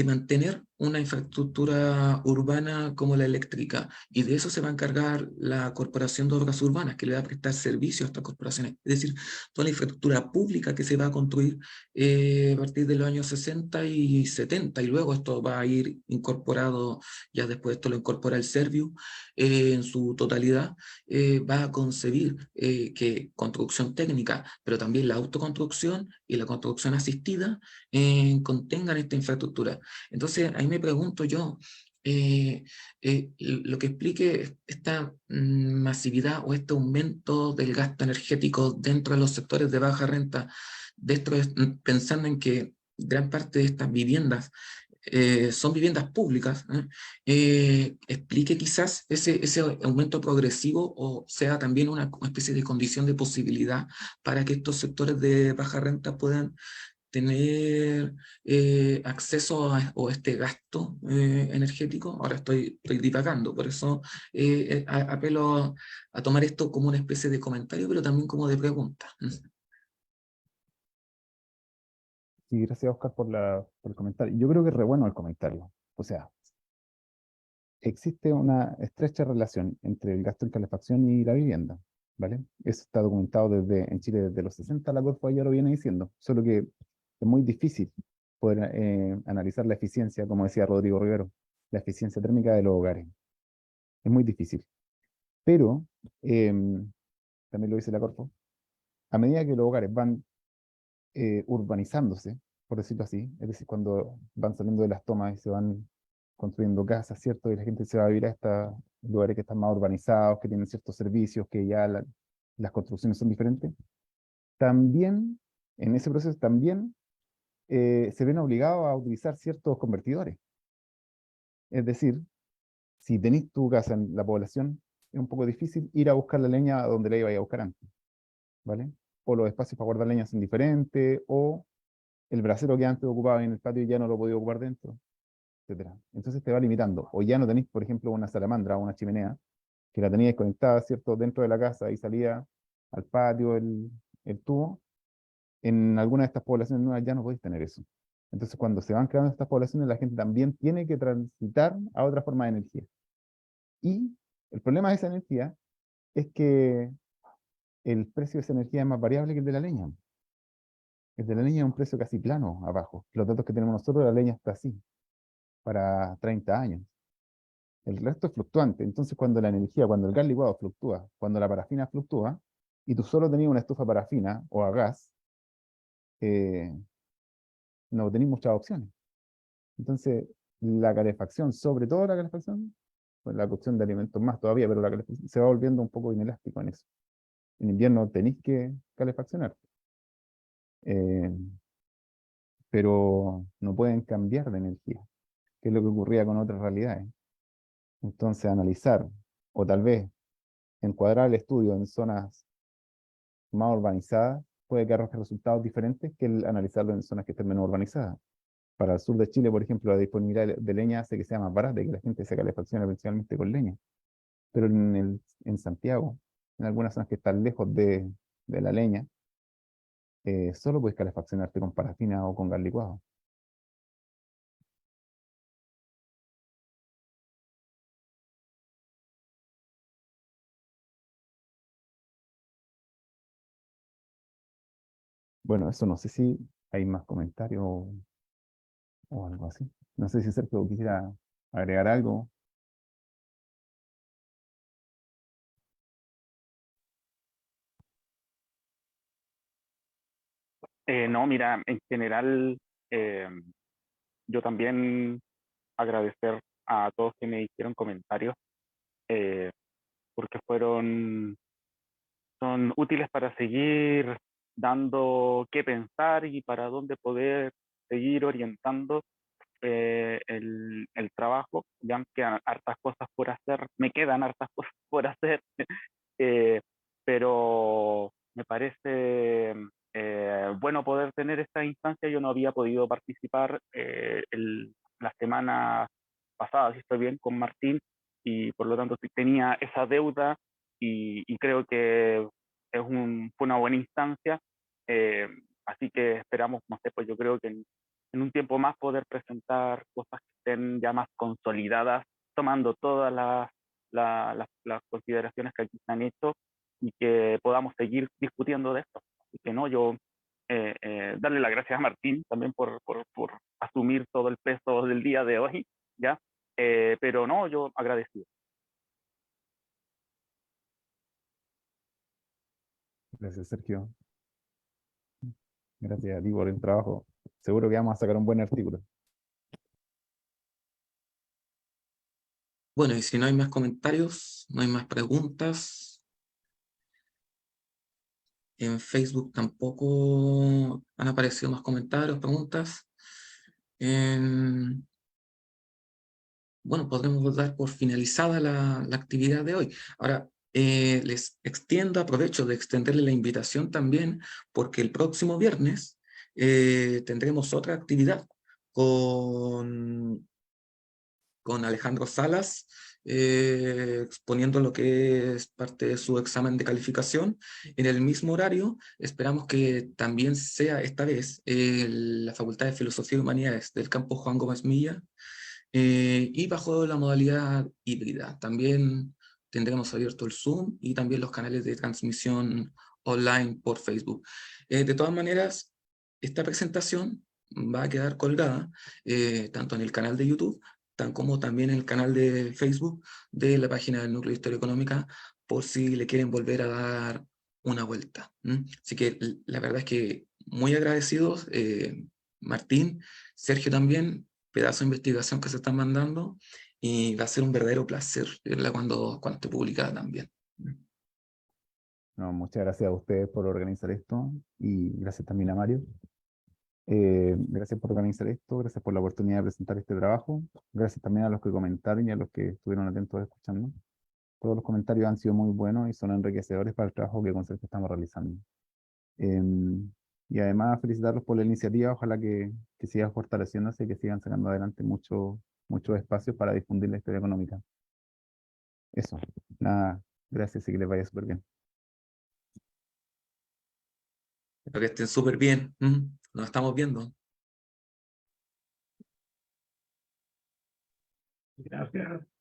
mantener una infraestructura urbana como la eléctrica, y de eso se va a encargar la Corporación de Obras Urbanas, que le va a prestar servicio a estas corporaciones. Es decir, toda la infraestructura pública que se va a construir a partir de los años 60 y 70, y luego esto va a ir incorporado, ya después esto lo incorpora el Serviu en su totalidad, va a concebir que construcción técnica, pero también la autoconstrucción y la construcción asistida contengan esta infraestructura. Entonces, ahí me pregunto yo, lo que explique esta masividad o este aumento del gasto energético dentro de los sectores de baja renta, de esto pensando en que gran parte de estas viviendas son viviendas públicas, explique quizás ese aumento progresivo, o sea también una especie de condición de posibilidad para que estos sectores de baja renta puedan tener acceso o este gasto energético. Ahora estoy divagando, por eso apelo a tomar esto como una especie de comentario, pero también como de pregunta. Sí, gracias, Oscar, por el comentario. Yo creo que es re bueno el comentario. O sea, existe una estrecha relación entre el gasto en calefacción y la vivienda, ¿vale? Eso está documentado en Chile desde los 60, la Corfo ya lo viene diciendo, solo que es muy difícil poder analizar la eficiencia, como decía Rodrigo Rivero, la eficiencia térmica de los hogares. Es muy difícil. Pero, también lo dice la Corfo, a medida que los hogares van urbanizándose, por decirlo así, es decir, cuando van saliendo de las tomas y se van construyendo casas, ¿cierto? Y la gente se va a vivir a estos lugares que están más urbanizados, que tienen ciertos servicios, que ya las construcciones son diferentes. También, en ese proceso, también se ven obligados a utilizar ciertos convertidores. Es decir, si tenéis tu casa en la población, es un poco difícil ir a buscar la leña donde la iba a buscar antes, ¿vale? O los espacios para guardar leña son diferentes, o el brasero que antes ocupaba en el patio ya no lo podía ocupar dentro, etcétera. Entonces te va limitando. O ya no tenéis, por ejemplo, una salamandra o una chimenea, que la teníais conectada, ¿cierto?, dentro de la casa y salía al patio el tubo. En alguna de estas poblaciones nuevas ya no podéis tener eso. Entonces, cuando se van creando estas poblaciones, la gente también tiene que transitar a otra forma de energía. Y el problema de esa energía es que el precio de esa energía es más variable que el de la leña. El de la leña es un precio casi plano abajo. Los datos que tenemos nosotros, la leña está así, para 30 años. El resto es fluctuante. Entonces, cuando la energía, cuando el gas licuado fluctúa, cuando la parafina fluctúa, y tú solo tenías una estufa parafina o a gas, no tenéis muchas opciones. Entonces, la calefacción, sobre todo la calefacción, pues la cocción de alimentos más todavía, pero la calefacción se va volviendo un poco inelástico en eso. En invierno tenéis que calefaccionar, pero no pueden cambiar de energía. que es lo que ocurría con otras realidades. Entonces, analizar, o tal vez encuadrar el estudio en zonas más urbanizadas, puede que arroje resultados diferentes que el analizarlo en zonas que estén menos urbanizadas. Para el sur de Chile, por ejemplo, la disponibilidad de leña hace que sea más barata y que la gente se calefaccione principalmente con leña. Pero en Santiago, en algunas zonas que están lejos de la leña, solo puedes calefaccionarte con parafina o con gas licuado. Bueno, eso no sé si hay más comentarios o algo así. No sé si Sergio quisiera agregar algo. No, mira, en general, eh, yo también agradecer a todos que me hicieron comentarios, eh, porque son útiles para seguir dando qué pensar y para dónde poder seguir orientando el trabajo. Ya me quedan hartas cosas por hacer, me quedan hartas cosas por hacer, eh, pero me parece bueno poder tener esta instancia. Yo no había podido participar la semana pasada, si estoy bien, con Martín, y por lo tanto sí tenía esa deuda y creo que fue una buena instancia. eh, Así que esperamos, no sé, pues yo creo que en un tiempo más poder presentar cosas que estén ya más consolidadas, tomando todas las consideraciones que aquí se han hecho y que podamos seguir discutiendo de esto. Así que no, yo darle las gracias a Martín también por asumir todo el peso del día de hoy, ¿ya? Pero no, yo agradecido. Gracias, Sergio. Gracias a ti por el trabajo. Seguro que vamos a sacar un buen artículo. Bueno, y si no hay más comentarios, no hay más preguntas, en Facebook tampoco han aparecido más comentarios, preguntas. Bueno, podremos dar por finalizada la actividad de hoy. Ahora, les aprovecho de extenderle la invitación también, porque el próximo viernes tendremos otra actividad con Alejandro Salas, exponiendo lo que es parte de su examen de calificación. En el mismo horario, esperamos que también sea esta vez la Facultad de Filosofía y Humanidades del campus Juan Gómez Milla, y bajo la modalidad híbrida. También tendremos abierto el Zoom y también los canales de transmisión online por Facebook. De todas maneras, esta presentación va a quedar colgada tanto en el canal de YouTube, como también en el canal de Facebook de la página del Núcleo de Historia Económica, por si le quieren volver a dar una vuelta. Así que la verdad es que muy agradecidos, Martín, Sergio también, pedazo de investigación que se están mandando, y va a ser un verdadero placer verla cuando esté publicada también. No, muchas gracias a ustedes por organizar esto y gracias también a Mario. Gracias por organizar esto, gracias por la oportunidad de presentar este trabajo, gracias también a los que comentaron y a los que estuvieron atentos escuchando. Todos los comentarios han sido muy buenos y son enriquecedores para el trabajo que con Sergio estamos realizando. Y además felicitarlos por la iniciativa, ojalá que siga fortaleciéndose y que sigan sacando adelante muchos espacios para difundir la historia económica. Eso, nada, gracias y que les vaya súper bien. Espero que estén súper bien. Nos estamos viendo. Gracias.